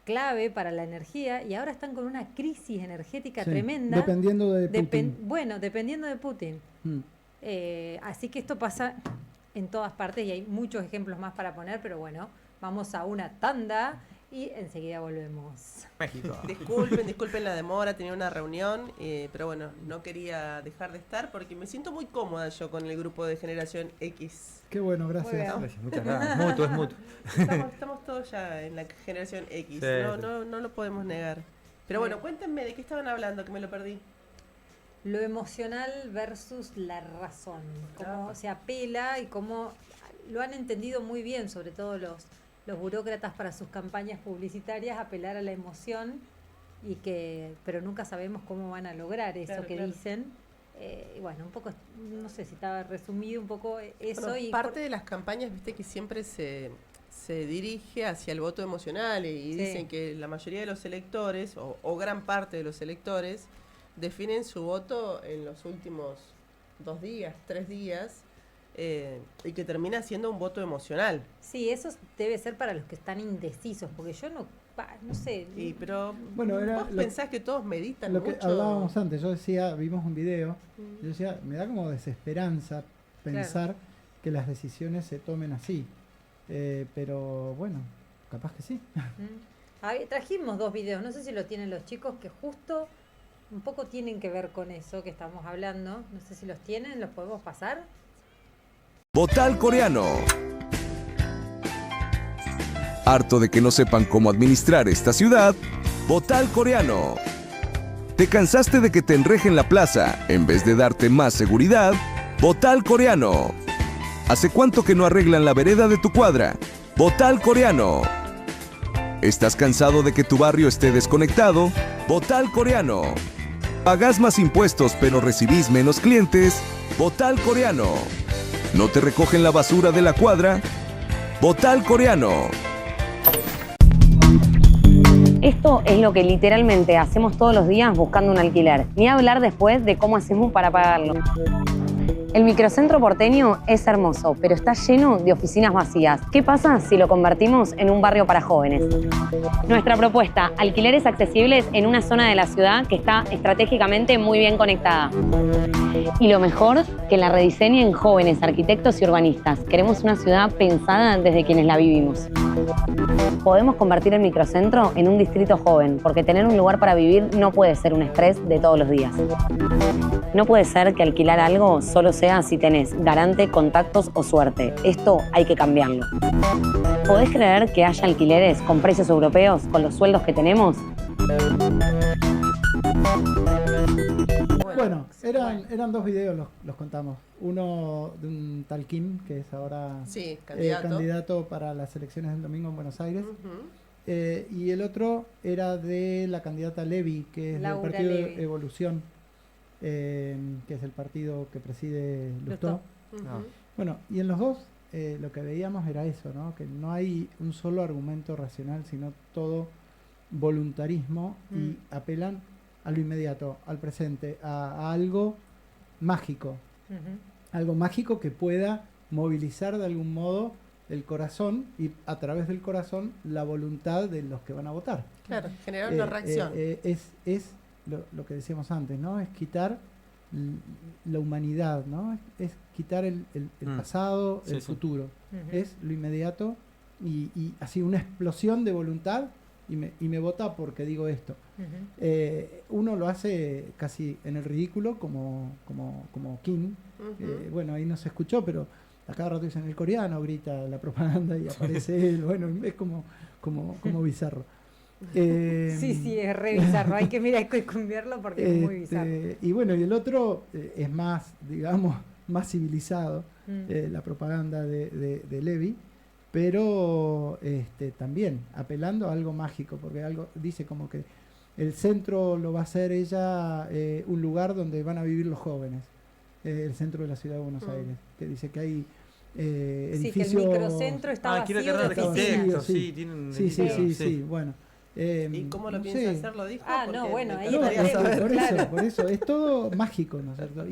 clave para la energía y ahora están con una crisis energética tremenda. Dependiendo de Putin. Dependiendo de Putin. Así que esto pasa en todas partes y hay muchos ejemplos más para poner, pero bueno, vamos a una tanda y enseguida volvemos. México. Disculpen la demora, tenía una reunión, pero bueno, no quería dejar de estar porque me siento muy cómoda yo con el grupo de Generación X. Qué bueno, gracias. Gracias, muchas gracias. Mutuo, es mutuo. Estamos todos ya en la Generación X, Sí, no lo podemos negar. Pero bueno, cuéntenme de qué estaban hablando, que me lo perdí. Lo emocional versus la razón, cómo se apela y cómo lo han entendido muy bien, sobre todo los burócratas para sus campañas publicitarias, apelar a la emoción pero nunca sabemos cómo van a lograr eso que dicen. Y bueno, un poco, no sé si estaba resumido un poco eso. Bueno, parte de las campañas, viste, que siempre se dirige hacia el voto emocional y dicen que la mayoría de los electores, o gran parte de los electores, definen su voto en los últimos 2 días, 3 días, y que termina siendo un voto emocional. Sí, eso debe ser para los que están indecisos, porque yo no sé. Pero bueno, vos pensás que todos meditan lo que mucho. hablábamos antes. Yo decía, vimos un video, yo decía, me da como desesperanza pensar que las decisiones se tomen así. Pero bueno, capaz que sí. Trajimos 2 videos, no sé si lo tienen los chicos, que justo un poco tienen que ver con eso que estamos hablando. No sé si los tienen, ¿los podemos pasar? Botal coreano. ¿Harto de que no sepan cómo administrar esta ciudad? Botal coreano. ¿Te cansaste de que te enrejen la plaza en vez de darte más seguridad? Botal coreano. ¿Hace cuánto que no arreglan la vereda de tu cuadra? Botal coreano. ¿Estás cansado de que tu barrio esté desconectado? Botal coreano. ¿Pagás más impuestos pero recibís menos clientes? Botal coreano. ¿No te recogen la basura de la cuadra? Botal coreano. Esto es lo que literalmente hacemos todos los días buscando un alquiler. Ni hablar después de cómo hacemos para pagarlo. El microcentro porteño es hermoso, pero está lleno de oficinas vacías. ¿Qué pasa si lo convertimos en un barrio para jóvenes? Nuestra propuesta, alquileres accesibles en una zona de la ciudad que está estratégicamente muy bien conectada. Y lo mejor, que la rediseñen jóvenes arquitectos y urbanistas. Queremos una ciudad pensada desde quienes la vivimos. Podemos convertir el microcentro en un distrito joven, porque tener un lugar para vivir no puede ser un estrés de todos los días. No puede ser que alquilar algo solo sea si tenés garante, contactos o suerte. Esto hay que cambiarlo. ¿Podés creer que haya alquileres con precios europeos con los sueldos que tenemos? Bueno, eran 2 videos, los contamos. Uno de un tal Kim, que es ahora candidato para las elecciones del domingo en Buenos Aires. Y el otro era de la candidata Levy, que es Laura del Partido Levy. de Evolución, que es el partido que preside Lustó. Bueno, y en los dos lo que veíamos era eso, ¿no? Que no hay un solo argumento racional, sino todo voluntarismo y apelan a lo inmediato, al presente, a algo mágico. Algo mágico que pueda movilizar de algún modo el corazón y a través del corazón la voluntad de los que van a votar. Claro, generar una reacción. Es lo que decíamos antes, ¿no? Es quitar la humanidad, ¿no? Es quitar el pasado, el futuro. Es lo inmediato y así una explosión de voluntad y me vota porque digo esto. Uno lo hace casi en el ridículo como King. Bueno, ahí no se escuchó, pero a cada rato dicen el coreano, grita la propaganda y aparece él. Bueno, es como bizarro. Sí, es re bizarro. Hay que cambiarlo porque es muy bizarro. Y bueno, y el otro es más, digamos, más civilizado, la propaganda de Levy, pero también apelando a algo mágico, porque algo dice como que el centro lo va a hacer ella un lugar donde van a vivir los jóvenes, el centro de la ciudad de Buenos Aires, que dice que hay edificios... Sí, que el microcentro está vacío de oficinas. Sí, bueno. ¿Y cómo lo piensa hacer? Lo dijo. No, bueno, ahí por eso, es todo mágico, ¿no es cierto?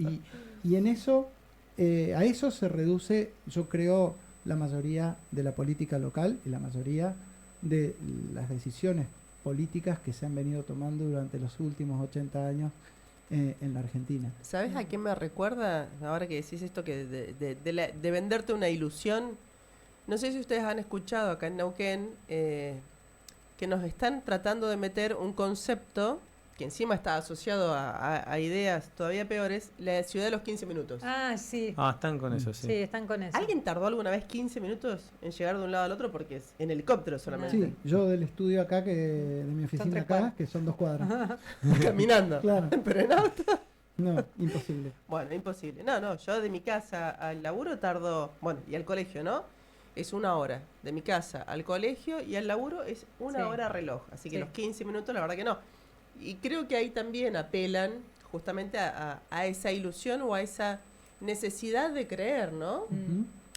Y en eso, a eso se reduce, yo creo, la mayoría de la política local y la mayoría de las decisiones políticas que se han venido tomando durante los últimos 80 años en la Argentina. ¿Sabes a qué me recuerda? Ahora que decís esto, que de venderte una ilusión. No sé si ustedes han escuchado acá en Neuquén que nos están tratando de meter un concepto que encima está asociado a ideas todavía peores, la ciudad de los 15 minutos. Sí. Están con eso, sí. Sí, están con eso. ¿Alguien tardó alguna vez 15 minutos en llegar de un lado al otro? Porque es en helicóptero solamente. Sí, yo del estudio acá, de mi oficina acá, que son 2 cuadras. Caminando. Claro. Pero en auto. No, imposible. Bueno, imposible. No, yo de mi casa al laburo tardo, bueno, y al colegio, ¿no? Es 1 hora. De mi casa al colegio y al laburo es 1 hora reloj. Así que los 15 minutos, la verdad que no. Y creo que ahí también apelan justamente a esa ilusión o a esa necesidad de creer, ¿no?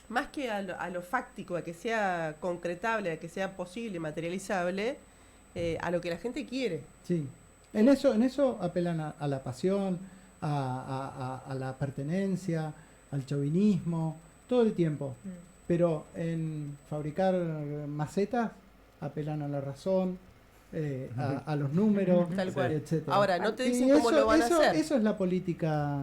Más que a lo fáctico, a que sea concretable, a que sea posible, materializable, a lo que la gente quiere. Sí. En eso apelan a la pasión, a la pertenencia, al chauvinismo, todo el tiempo. Pero en fabricar macetas apelan a la razón, a los números, tal cual, etcétera. Ahora, no te dicen cómo lo van a hacer. Eso es la política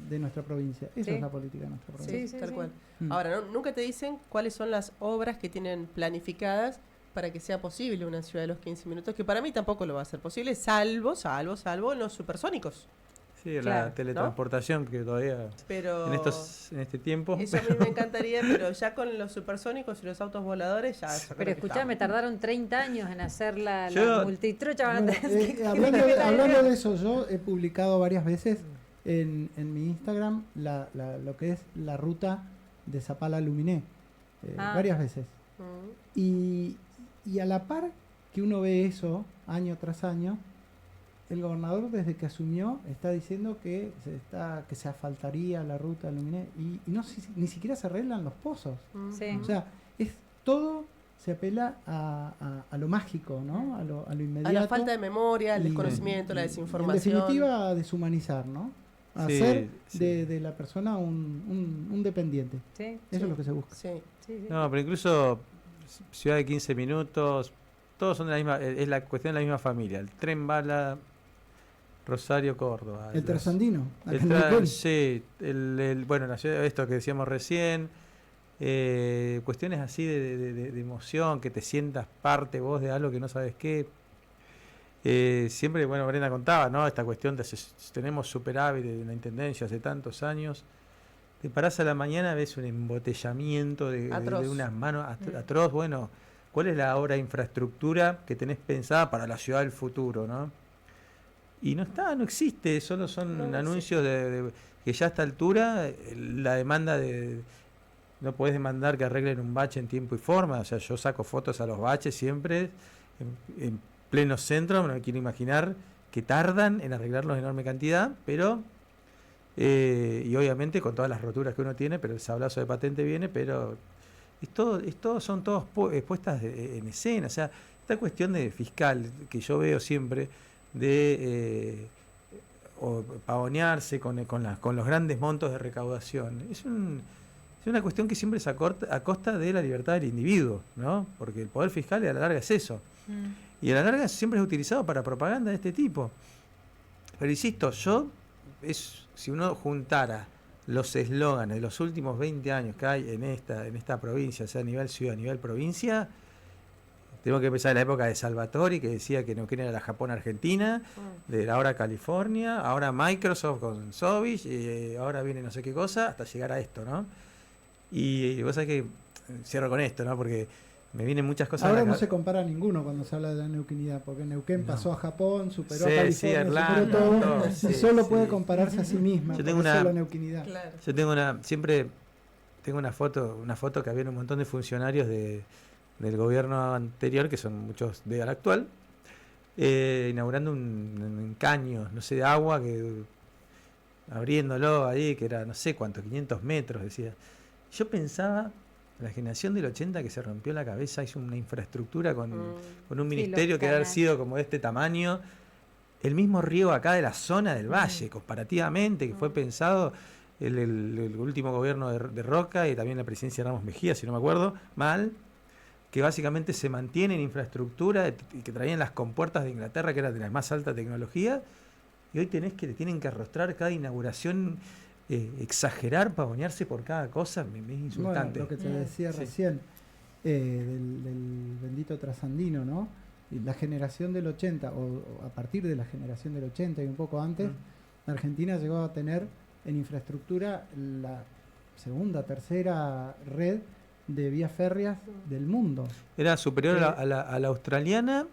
de nuestra provincia. Eso es la política de nuestra provincia. Sí, tal cual. Ahora, nunca te dicen cuáles son las obras que tienen planificadas para que sea posible una ciudad de los 15 minutos, que para mí tampoco lo va a ser posible, salvo los supersónicos. Sí, la teletransportación, ¿no? Que todavía pero en este tiempo. Eso a mí me encantaría, pero ya con los supersónicos y los autos voladores ya... Pero escuchame, tardaron 30 años en hacer la multitrocha. Hablando de eso, yo he publicado varias veces en mi Instagram lo que es la ruta de Zapala a Luminé. Varias veces. Y a la par que uno ve eso año tras año, el gobernador desde que asumió está diciendo que se asfaltaría la ruta de Luminé y ni siquiera se arreglan los pozos. O sea, todo se apela a lo mágico, ¿no? A lo inmediato. A la falta de memoria, al desconocimiento, la desinformación. En definitiva, a deshumanizar, ¿no? A hacer de la persona un dependiente. Eso es lo que se busca. No, pero incluso ciudad de 15 minutos, todos son de la misma, es la cuestión de la misma familia. El tren bala Rosario, Córdoba. El trasandino. Sí, bueno, la ciudad, esto que decíamos recién, cuestiones así de emoción, que te sientas parte vos de algo que no sabes qué. Siempre, bueno, Brenda contaba, ¿no? Esta cuestión de si tenemos superávit de la intendencia hace tantos años. Te parás a la mañana, ves un embotellamiento de unas manos atroz. Bueno, ¿cuál es la obra de infraestructura que tenés pensada para la ciudad del futuro, no? Y no existe, solo son anuncios de que ya a esta altura la demanda no podés demandar que arreglen un bache en tiempo y forma. O sea, yo saco fotos a los baches siempre en pleno centro, no me quiero imaginar que tardan en arreglarlos en enorme cantidad, pero Y obviamente con todas las roturas que uno tiene, pero el sablazo de patente viene, pero son todas puestas en escena. O sea, esta cuestión de fiscal que yo veo siempre de pavonearse con los grandes montos de recaudación, es una cuestión que siempre es a costa de la libertad del individuo, ¿no? Porque el poder fiscal a la larga es eso. Y a la larga siempre es utilizado para propaganda de este tipo. Pero insisto, si uno juntara los eslóganes de los últimos 20 años que hay en esta provincia, sea a nivel ciudad, a nivel provincia, tengo que empezar en la época de Salvatori, que decía que Neuquén era la Japón Argentina, de ahora California, ahora Microsoft con Sovich, y ahora viene no sé qué cosa, hasta llegar a esto, ¿no? Y vos sabés que cierro con esto, ¿no? Porque me vienen muchas cosas. Ahora no se compara a ninguno cuando se habla de la neuquinidad, porque Neuquén pasó a Japón, superó a California, Irlanda, superó todo, y solo puede compararse a sí misma. Yo tengo la neuquinidad. Claro. Yo siempre tengo una foto que había un montón de funcionarios del gobierno anterior, que son muchos del actual, inaugurando un caño, no sé, de agua, abriéndolo ahí, que era no sé cuánto, 500 metros, decía. Yo pensaba, la generación del 80 que se rompió la cabeza, hizo una infraestructura con un ministerio que debe haber sido como de este tamaño, el mismo riego acá de la zona del valle, comparativamente, que fue pensado el último gobierno de Roca y también la presidencia de Ramos Mejía, si no me acuerdo mal, que básicamente se mantiene en infraestructura y que traían las compuertas de Inglaterra, que eran de la más alta tecnología, y hoy le tienen que arrostrar cada inauguración, exagerar, pavonearse por cada cosa, me es insultante. Bueno, lo que te decía recién, del bendito trasandino, ¿no? Y la generación del 80, o a partir de la generación del 80 y un poco antes, Argentina llegó a tener en infraestructura la segunda, tercera red de vías férreas del mundo. Era superior a la australiana,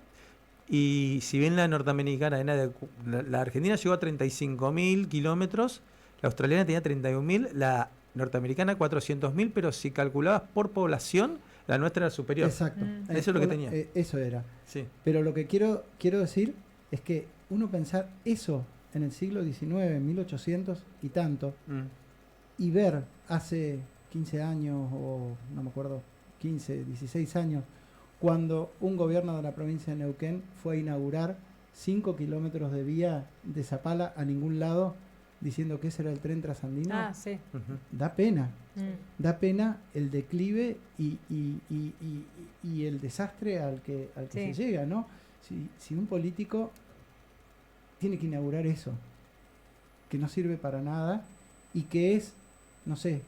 y si bien la norteamericana, la Argentina llegó a 35.000 kilómetros, la australiana tenía 31.000, la norteamericana 400.000, pero si calculabas por población, la nuestra era superior. Exacto. Eso es lo que tenía. Eso era. Sí. Pero lo que quiero decir es que uno pensar eso en el siglo XIX, 1800 y tanto, y ver hace 15 años, o no me acuerdo, 15, 16 años, cuando un gobierno de la provincia de Neuquén fue a inaugurar 5 kilómetros de vía de Zapala a ningún lado, diciendo que ese era el tren trasandino. Sí. Da pena. Da pena el declive y el desastre al que se llega, ¿no? Si un político tiene que inaugurar eso, que no sirve para nada y que es, no sé,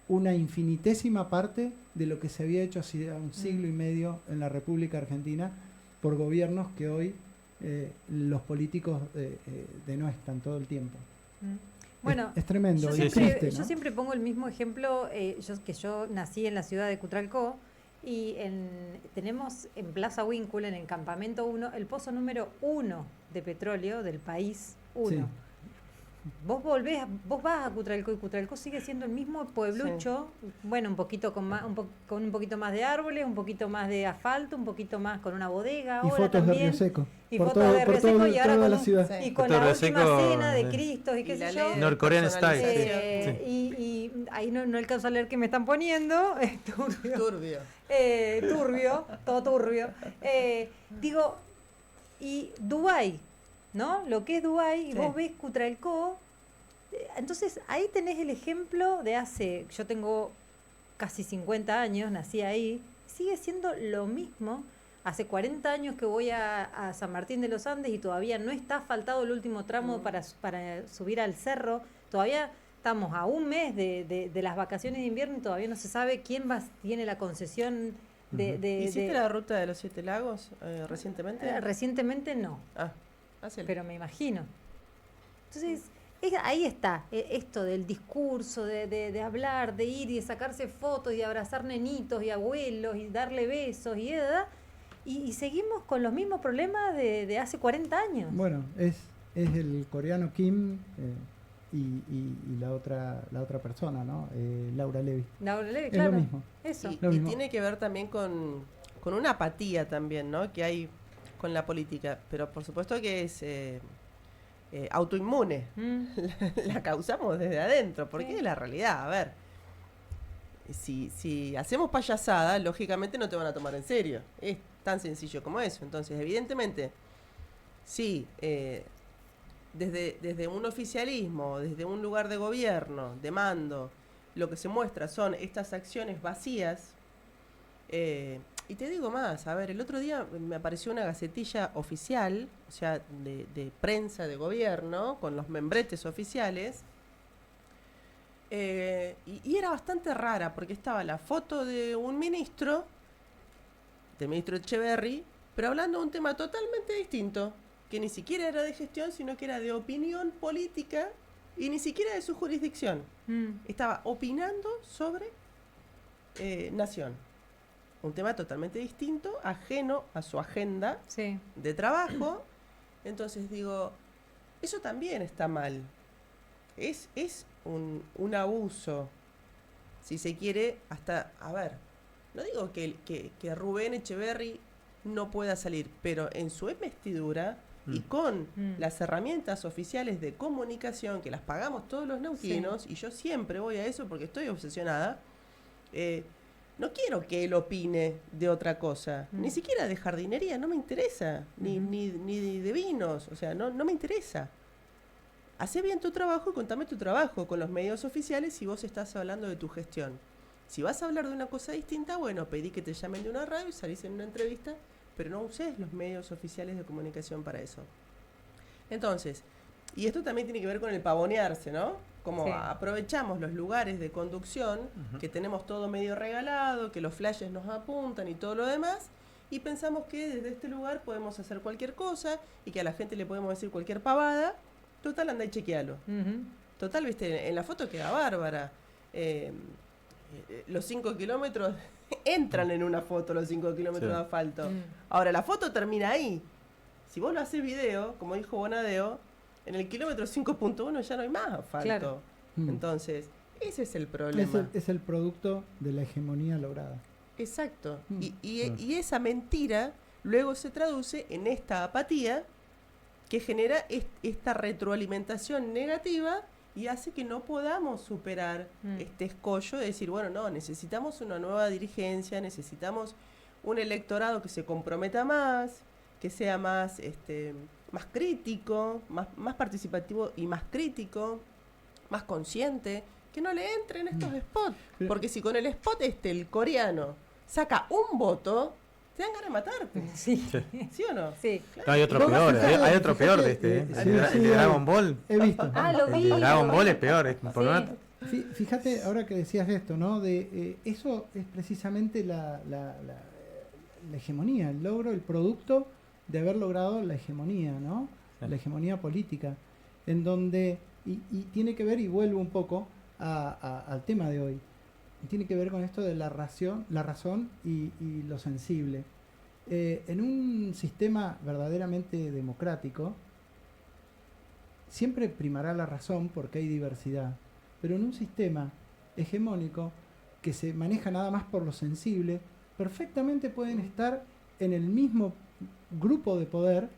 una infinitésima parte de lo que se había hecho hace un siglo y medio en la República Argentina por gobiernos que hoy los políticos denuestran todo el tiempo. Bueno, es tremendo, yo triste, ¿no? Yo siempre pongo el mismo ejemplo, yo nací en la ciudad de Cutralcó y tenemos en Plaza Winkle, en el campamento 1, el pozo número 1 de petróleo del país 1. Sí. Vos vas a Cutralcó y Cutralcó sigue siendo el mismo pueblucho, bueno, un poquito con un poquito más de árboles, un poquito más de asfalto, un poquito más con una bodega y ahora fotos también. De Río Seco. Y fotos de Río Seco y ahora con, la ciudad. Y con la última cena de Cristos y qué sé yo. Norcorean style. Y ahí no alcanzo a leer qué me están poniendo. Turbio. Todo turbio. Digo, y Dubái, ¿no? Lo que es Dubái, y vos ves Cutralcó, entonces ahí tenés el ejemplo de yo tengo casi 50 años, nací ahí, sigue siendo lo mismo. Hace 40 años que voy a San Martín de los Andes y todavía no está asfaltado el último tramo para subir al cerro, todavía estamos a un mes de las vacaciones de invierno y todavía no se sabe quién tiene la concesión ¿Hiciste la ruta de los 7 lagos recientemente? Recientemente no. Pero me imagino. Entonces, ahí está, esto del discurso, de hablar, de ir y de sacarse fotos y de abrazar nenitos y abuelos y darle besos y seguimos con los mismos problemas de hace 40 años. Bueno, es el coreano Kim y la otra persona, ¿no? Laura Levy. Laura Levy, es claro. Lo mismo. Eso. Y tiene que ver también con una apatía también, ¿no? Que hay con la política, pero por supuesto que autoinmune. La causamos desde adentro, porque es la realidad. A ver, si hacemos payasada, lógicamente no te van a tomar en serio. Es tan sencillo como eso. Entonces, evidentemente, sí, desde un oficialismo, desde un lugar de gobierno, de mando, lo que se muestra son estas acciones vacías. Y te digo más, a ver, el otro día me apareció una gacetilla oficial, o sea, de prensa de gobierno, con los membretes oficiales, y era bastante rara, porque estaba la foto de un ministro, del ministro Etcheverry, pero hablando de un tema totalmente distinto, que ni siquiera era de gestión, sino que era de opinión política, y ni siquiera de su jurisdicción. Estaba opinando sobre Nación. Un tema totalmente distinto, ajeno a su agenda de trabajo. Entonces digo, eso también está mal. Es un abuso, si se quiere, hasta, a ver, no digo que Rubén Etcheverry no pueda salir, pero en su investidura y con las herramientas oficiales de comunicación, que las pagamos todos los neuquinos, y yo siempre voy a eso porque estoy obsesionada, no quiero que él opine de otra cosa, ni siquiera de jardinería, no me interesa, ni de vinos, o sea, no me interesa. Hacé bien tu trabajo y contame tu trabajo con los medios oficiales si vos estás hablando de tu gestión. Si vas a hablar de una cosa distinta, bueno, pedí que te llamen de una radio y salís en una entrevista, pero no uses los medios oficiales de comunicación para eso. Entonces, y esto también tiene que ver con el pavonearse, ¿no? Como aprovechamos los lugares de conducción, que tenemos todo medio regalado, que los flashes nos apuntan y todo lo demás, y pensamos que desde este lugar podemos hacer cualquier cosa y que a la gente le podemos decir cualquier pavada. Total, anda y chequealo. Total, viste, en la foto queda bárbara. Los 5 kilómetros entran en una foto, los 5 kilómetros de asfalto. Ahora, la foto termina ahí. Si vos lo haces video, como dijo Bonadeo, en el kilómetro 5.1 ya no hay más asfalto. Claro. Entonces, ese es el problema. Es el producto de la hegemonía lograda. Exacto. Y esa mentira luego se traduce en esta apatía que genera esta retroalimentación negativa y hace que no podamos superar este escollo de decir, bueno, no, necesitamos una nueva dirigencia, necesitamos un electorado que se comprometa más, que sea más crítico, más participativo y más crítico, más consciente, que no le entre en estos spots. Porque si con el spot el coreano saca un voto, te dan ganas de matarte. ¿Sí o no? Sí. No, hay otro peor, hay otro peor de este. El de Dragon Ball. He visto. Lo vi. El de Dragon Ball es peor. Fíjate, ahora que decías esto, ¿no? Eso es precisamente la hegemonía, el logro, el producto de haber logrado la hegemonía, ¿no? La hegemonía política, en donde, y tiene que ver, y vuelvo un poco al tema de hoy, tiene que ver con esto de la razón y lo sensible. En un sistema verdaderamente democrático, siempre primará la razón porque hay diversidad, pero en un sistema hegemónico que se maneja nada más por lo sensible, perfectamente pueden estar en el mismo grupo de poder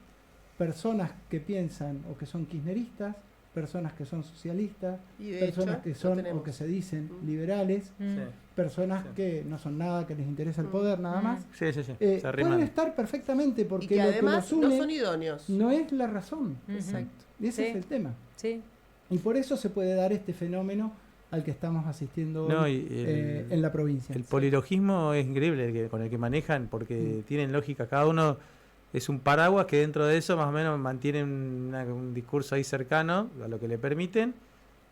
personas que piensan o que son kirchneristas, personas que son socialistas, personas que son o que se dicen liberales, personas que no son nada, que les interesa el poder nada más. Pueden estar perfectamente porque y que lo además que los une no son idóneos. No es la razón. Exacto. Ese es el tema. Y por eso se puede dar este fenómeno al que estamos asistiendo hoy, en la provincia. El polilogismo es increíble con el que manejan, porque tienen lógica, cada uno es un paraguas que dentro de eso más o menos mantienen un discurso ahí cercano a lo que le permiten,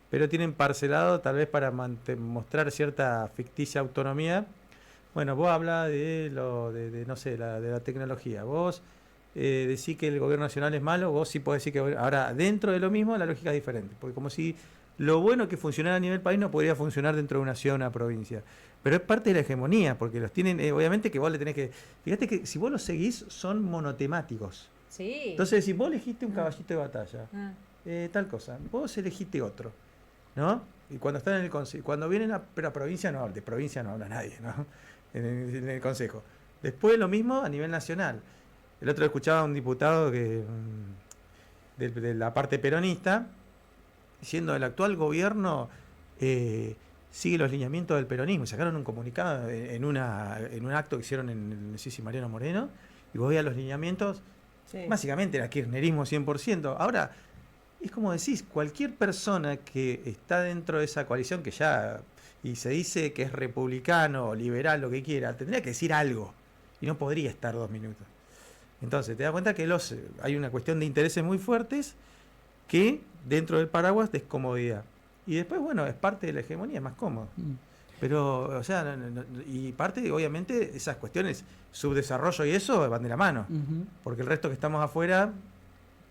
pero tienen parcelado tal vez para mostrar cierta ficticia autonomía. Bueno, vos hablas de no sé, de la tecnología, vos decís que el gobierno nacional es malo, vos sí podés decir que ahora dentro de lo mismo la lógica es diferente, porque como si lo bueno que funcionara a nivel país no podría funcionar dentro de una ciudad o una provincia. Pero es parte de la hegemonía, porque los tienen, obviamente que vos le tenés que... Fíjate que si vos los seguís, son monotemáticos. Sí. Entonces, si vos elegiste un caballito de batalla, tal cosa, vos elegiste otro, ¿no? Y cuando están en el consejo, cuando vienen a provincia no habla nadie, ¿no? En el consejo. Después lo mismo a nivel nacional. El otro día escuchaba a un diputado que... de la parte peronista, diciendo el actual gobierno sigue los lineamientos del peronismo. Sacaron un comunicado en un acto que hicieron en el Sisi Mariano Moreno, y vos veías los lineamientos, básicamente era kirchnerismo 100%. Ahora, es como decís, cualquier persona que está dentro de esa coalición que ya, y se dice que es republicano, liberal, lo que quiera, tendría que decir algo, y no podría estar 2 minutos. Entonces, te das cuenta que hay una cuestión de intereses muy fuertes que dentro del paraguas es comodidad. Y después, bueno, es parte de la hegemonía, es más cómodo. Pero, o sea, y parte, obviamente, esas cuestiones, subdesarrollo y eso, van de la mano. Porque el resto que estamos afuera,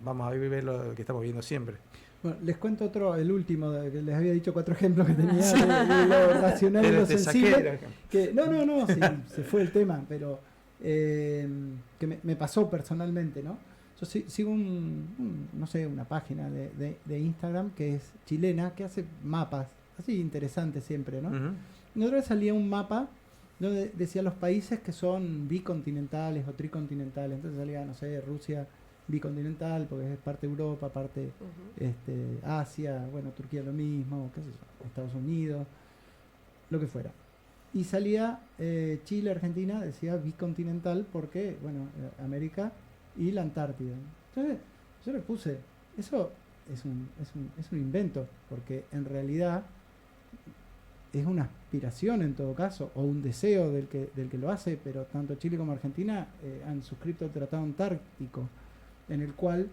vamos a vivir lo que estamos viendo siempre. Bueno, les cuento el último, que les había dicho 4 ejemplos que tenía de lo racional y lo sensible. Que, no, sí, se fue el tema, pero que me pasó personalmente, ¿no? Yo sigo no sé, una página de Instagram que es chilena, que hace mapas, así interesantes siempre, ¿no? Y otra vez salía un mapa donde decía los países que son bicontinentales o tricontinentales. Entonces salía, no sé, Rusia bicontinental, porque es parte Europa, parte Asia, bueno, Turquía lo mismo, qué sé yo, Estados Unidos, lo que fuera. Y salía Chile, Argentina, decía bicontinental porque, bueno, América y la Antártida. Entonces yo le puse, eso es un invento, porque en realidad es una aspiración en todo caso, o un deseo del que lo hace, pero tanto Chile como Argentina han suscrito el Tratado Antártico, en el cual,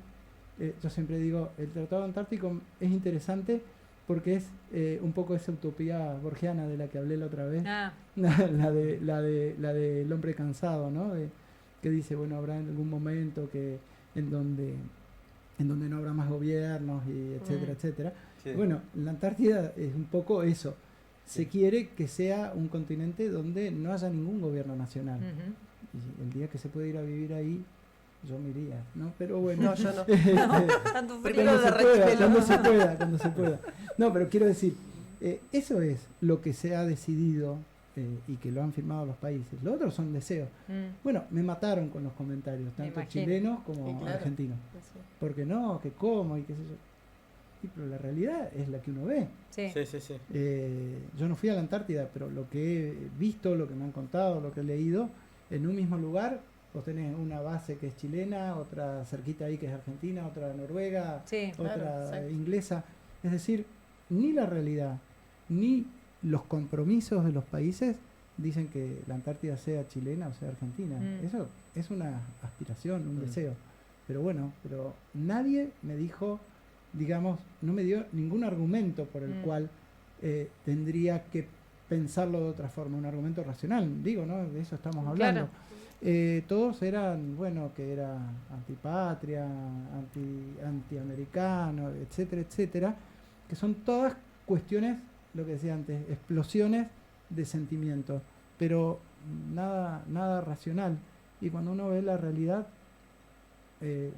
yo siempre digo, el Tratado Antártico es interesante porque es un poco esa utopía borgiana de la que hablé la otra vez, la del hombre cansado, ¿no? Que dice, bueno, habrá en algún momento en donde no habrá más gobiernos, y etcétera, etcétera. Sí. Bueno, la Antártida es un poco eso. Se quiere que sea un continente donde no haya ningún gobierno nacional. Y el día que se puede ir a vivir ahí, yo me iría, ¿no? Pero bueno. No, yo no. Cuando se pueda. No, pero quiero decir, eso es lo que se ha decidido y que lo han firmado los países. Los otros son deseos. Bueno, me mataron con los comentarios, tanto chilenos como argentinos. Porque no, que cómo y qué sé yo. Pero la realidad es la que uno ve. Sí. Yo no fui a la Antártida, pero lo que he visto, lo que me han contado, lo que he leído, en un mismo lugar, vos tenés una base que es chilena, otra cerquita ahí que es argentina, otra noruega, otra inglesa. Es decir, ni la realidad, ni los compromisos de los países dicen que la Antártida sea chilena o sea argentina. Eso es una aspiración, un deseo. Pero bueno, nadie me dijo, digamos, no me dio ningún argumento por el cual tendría que pensarlo de otra forma, un argumento racional, digo, ¿no? De eso estamos hablando. Todos eran, bueno, que era antipatria, antiamericano, etcétera, etcétera, que son todas cuestiones, lo que decía antes, explosiones de sentimientos, pero nada racional. Y cuando uno ve la realidad,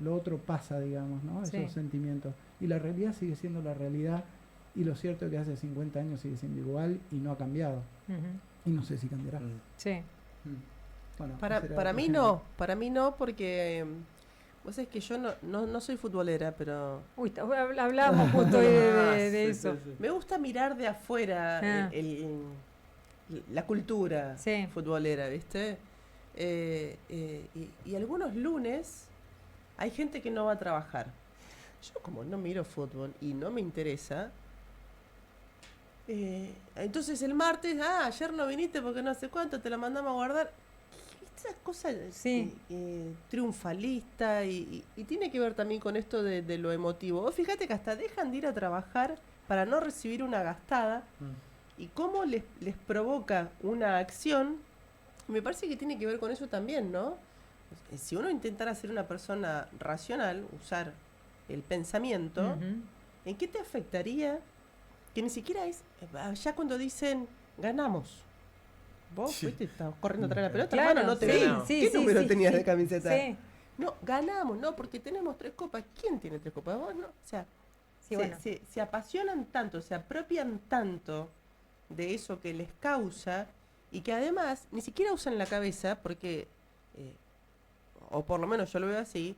lo otro pasa, digamos, ¿no? Esos sentimientos. Y la realidad sigue siendo la realidad, y lo cierto es que hace 50 años sigue siendo igual y no ha cambiado. Y no sé si cambiará. Bueno, para mí no, porque vos sabés que yo no soy futbolera, pero... Uy, hablábamos justo de eso. Sí. Me gusta mirar de afuera la cultura futbolera, ¿viste? Y algunos lunes hay gente que no va a trabajar. Yo como no miro fútbol y no me interesa, entonces el martes, ayer no viniste porque no sé cuánto, te la mandamos a guardar. Esa cosa triunfalista y tiene que ver también con esto de lo emotivo. Vos fíjate que hasta dejan de ir a trabajar para no recibir una gastada y cómo les provoca una acción. Me parece que tiene que ver con eso también, ¿no? Si uno intentara ser una persona racional, usar el pensamiento, ¿en qué te afectaría? Que ni siquiera es, ya cuando dicen ganamos, vos fuiste, estabas corriendo atrás de la pelota, claro, hermano, no te vi. ¿Qué número tenías de camiseta? No, ganamos, no, porque tenemos 3 copas. ¿Quién tiene 3 copas? Vos no. O sea, se apasionan tanto, se apropian tanto de eso que les causa y que además ni siquiera usan la cabeza porque, o por lo menos yo lo veo así,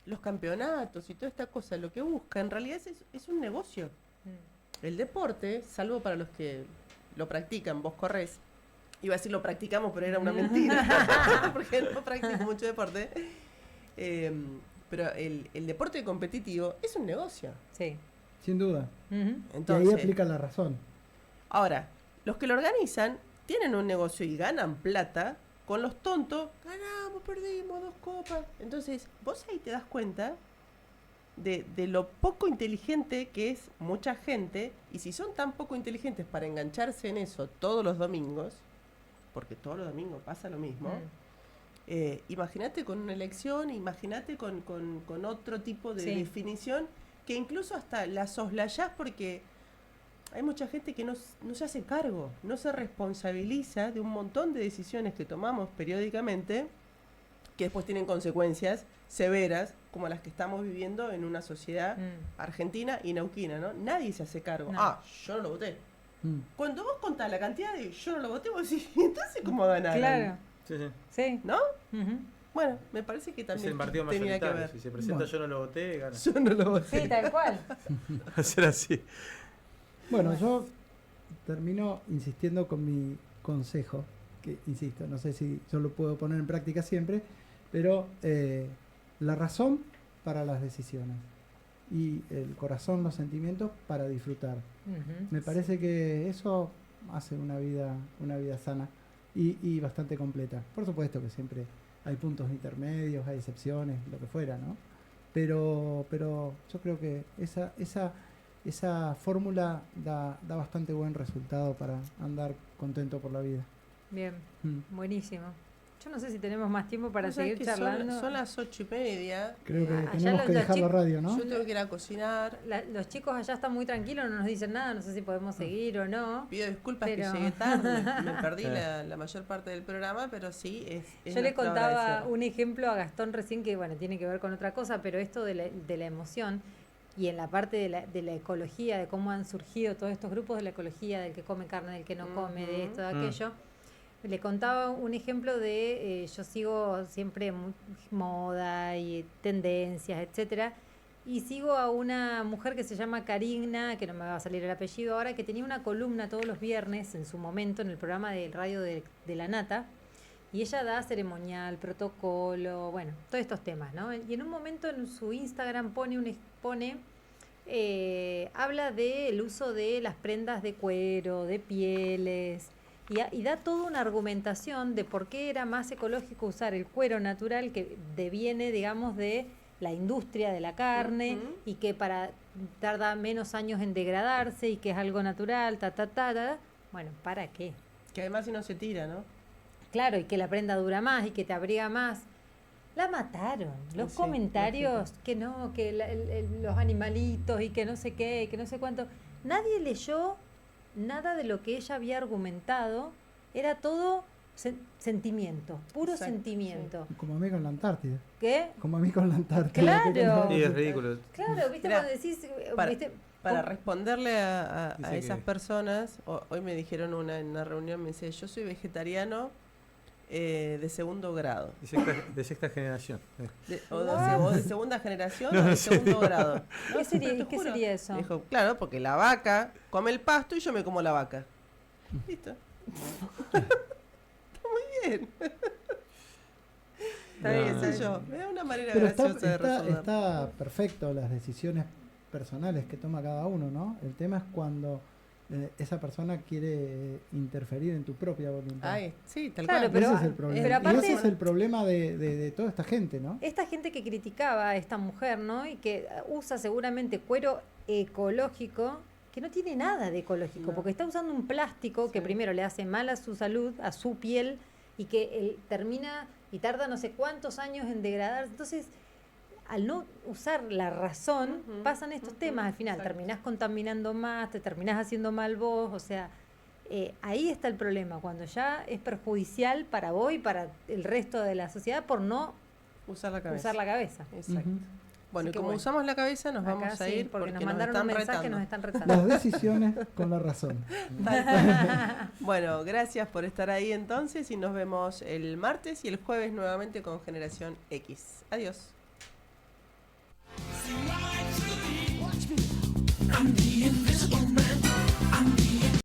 los campeonatos y toda esta cosa, lo que busca en realidad es un negocio. El deporte, salvo para los que lo practican, vos corres, iba a decir lo practicamos, pero era una mentira, porque no practico mucho deporte, pero el deporte competitivo es un negocio. Sí. Sin duda. Entonces, y ahí aplica la razón. ahora, los que lo organizan tienen un negocio y ganan plata. Con los tontos, ganamos, perdimos 2 copas. Entonces, vos ahí te das cuenta de lo poco inteligente que es mucha gente. Y si son tan poco inteligentes para engancharse en eso todos los domingos, porque todos los domingos pasa lo mismo, imagínate con una elección, imagínate con otro tipo de definición, que incluso hasta la soslayás porque hay mucha gente que no se hace cargo, no se responsabiliza de un montón de decisiones que tomamos periódicamente, que después tienen consecuencias severas, como las que estamos viviendo en una sociedad argentina y neuquina, ¿no? Nadie se hace cargo. No. Yo no lo voté. Cuando vos contás la cantidad de yo no lo voté, vos decís, entonces ¿cómo ganaron? Claro. Sí. ¿No? Bueno, me parece que también es el partido tenía que mayoritario. ver. Si se presenta yo no lo voté, gana. Yo no lo voté. Sí, tal cual. Va a ser así. Bueno, yo termino insistiendo con mi consejo, que insisto, no sé si yo lo puedo poner en práctica siempre, pero la razón para las decisiones y el corazón, los sentimientos para disfrutar. Me parece que eso hace una vida sana y bastante completa. Por supuesto que siempre hay puntos intermedios, hay excepciones, lo que fuera, ¿no? Pero yo creo que esa fórmula da bastante buen resultado para andar contento por la vida. Bien, buenísimo. Yo no sé si tenemos más tiempo para ¿Vos sabés seguir que charlando. Son las 8:30. Creo que Allá tenemos que dejar la radio, ¿no? Yo tengo que ir a cocinar. Los chicos allá están muy tranquilos, no nos dicen nada, no sé si podemos seguir o no. Pido disculpas pero... que llegué tarde, me perdí la mayor parte del programa, pero sí es Yo le nuestro contaba agradecer. un ejemplo a Gastón recién que, bueno, tiene que ver con otra cosa, pero esto de la emoción y en la parte de la ecología, de cómo han surgido todos estos grupos de la ecología, del que come carne, del que no come, de esto, de aquello. Le contaba un ejemplo de, yo sigo siempre moda y tendencias, etcétera, y sigo a una mujer que se llama Karina, que no me va a salir el apellido ahora, que tenía una columna todos los viernes en su momento en el programa del radio de La Nata, y ella da ceremonial, protocolo, bueno, todos estos temas, ¿no? Y en un momento en su Instagram habla del uso de las prendas de cuero, de pieles, y da toda una argumentación de por qué era más ecológico usar el cuero natural que deviene, digamos, de la industria de la carne y que tarda menos años en degradarse y que es algo natural, Bueno, ¿para qué? Que además si no se tira, ¿no? Claro, y que la prenda dura más y que te abriga más. La mataron. Los comentarios, que no, que los animalitos y que no sé qué, que no sé cuánto. Nadie leyó nada de lo que ella había argumentado, era todo sentimiento, puro sentimiento. Como a mí con la Antártida. ¿Qué? Como a mí con la Antártida. Claro. Sí, es ridículo. Claro, viste, Mirá, cuando decís... Para responderle a Dice esas que- personas, hoy me dijeron en una reunión, me dice, yo soy vegetariano de segundo grado. De sexta generación. O de segunda generación No, o de en segundo serio. grado. ¿Qué sería, te ¿qué juro. sería eso? Me dijo, claro, porque la vaca come el pasto y yo me como la vaca. Listo. Está muy bien. Está bien, ¿Qué sé yo? Me da una manera Pero graciosa de resolver. está perfecto las decisiones personales que toma cada uno, ¿no? El tema es cuando esa persona quiere interferir en tu propia voluntad. Ay, sí, tal Claro, cual. pero- ese es el problema. pero Y aparte- ese es el problema de toda esta gente, ¿no? Esta gente que criticaba a esta mujer, ¿no? Y que usa seguramente cuero ecológico, que no tiene nada de ecológico, No. porque está usando un plástico que primero le hace mal a su salud, a su piel, y que él termina y tarda no sé cuántos años en degradarse. Entonces, al no usar la razón, pasan estos temas. Al final, exacto. terminás contaminando más, te terminás haciendo mal vos, o sea... ahí está el problema, cuando ya es perjudicial para vos y para el resto de la sociedad por no Usar la cabeza. usar la cabeza. Exacto. Ujú. Bueno, y que como bueno. usamos la cabeza, nos Acá vamos a sí, ir porque nos nos mandaron un están mensaje, retando. nos están retando. Las decisiones con la razón. Bueno, gracias por estar ahí entonces y nos vemos el martes y el jueves nuevamente con Generación X. Adiós. I'm being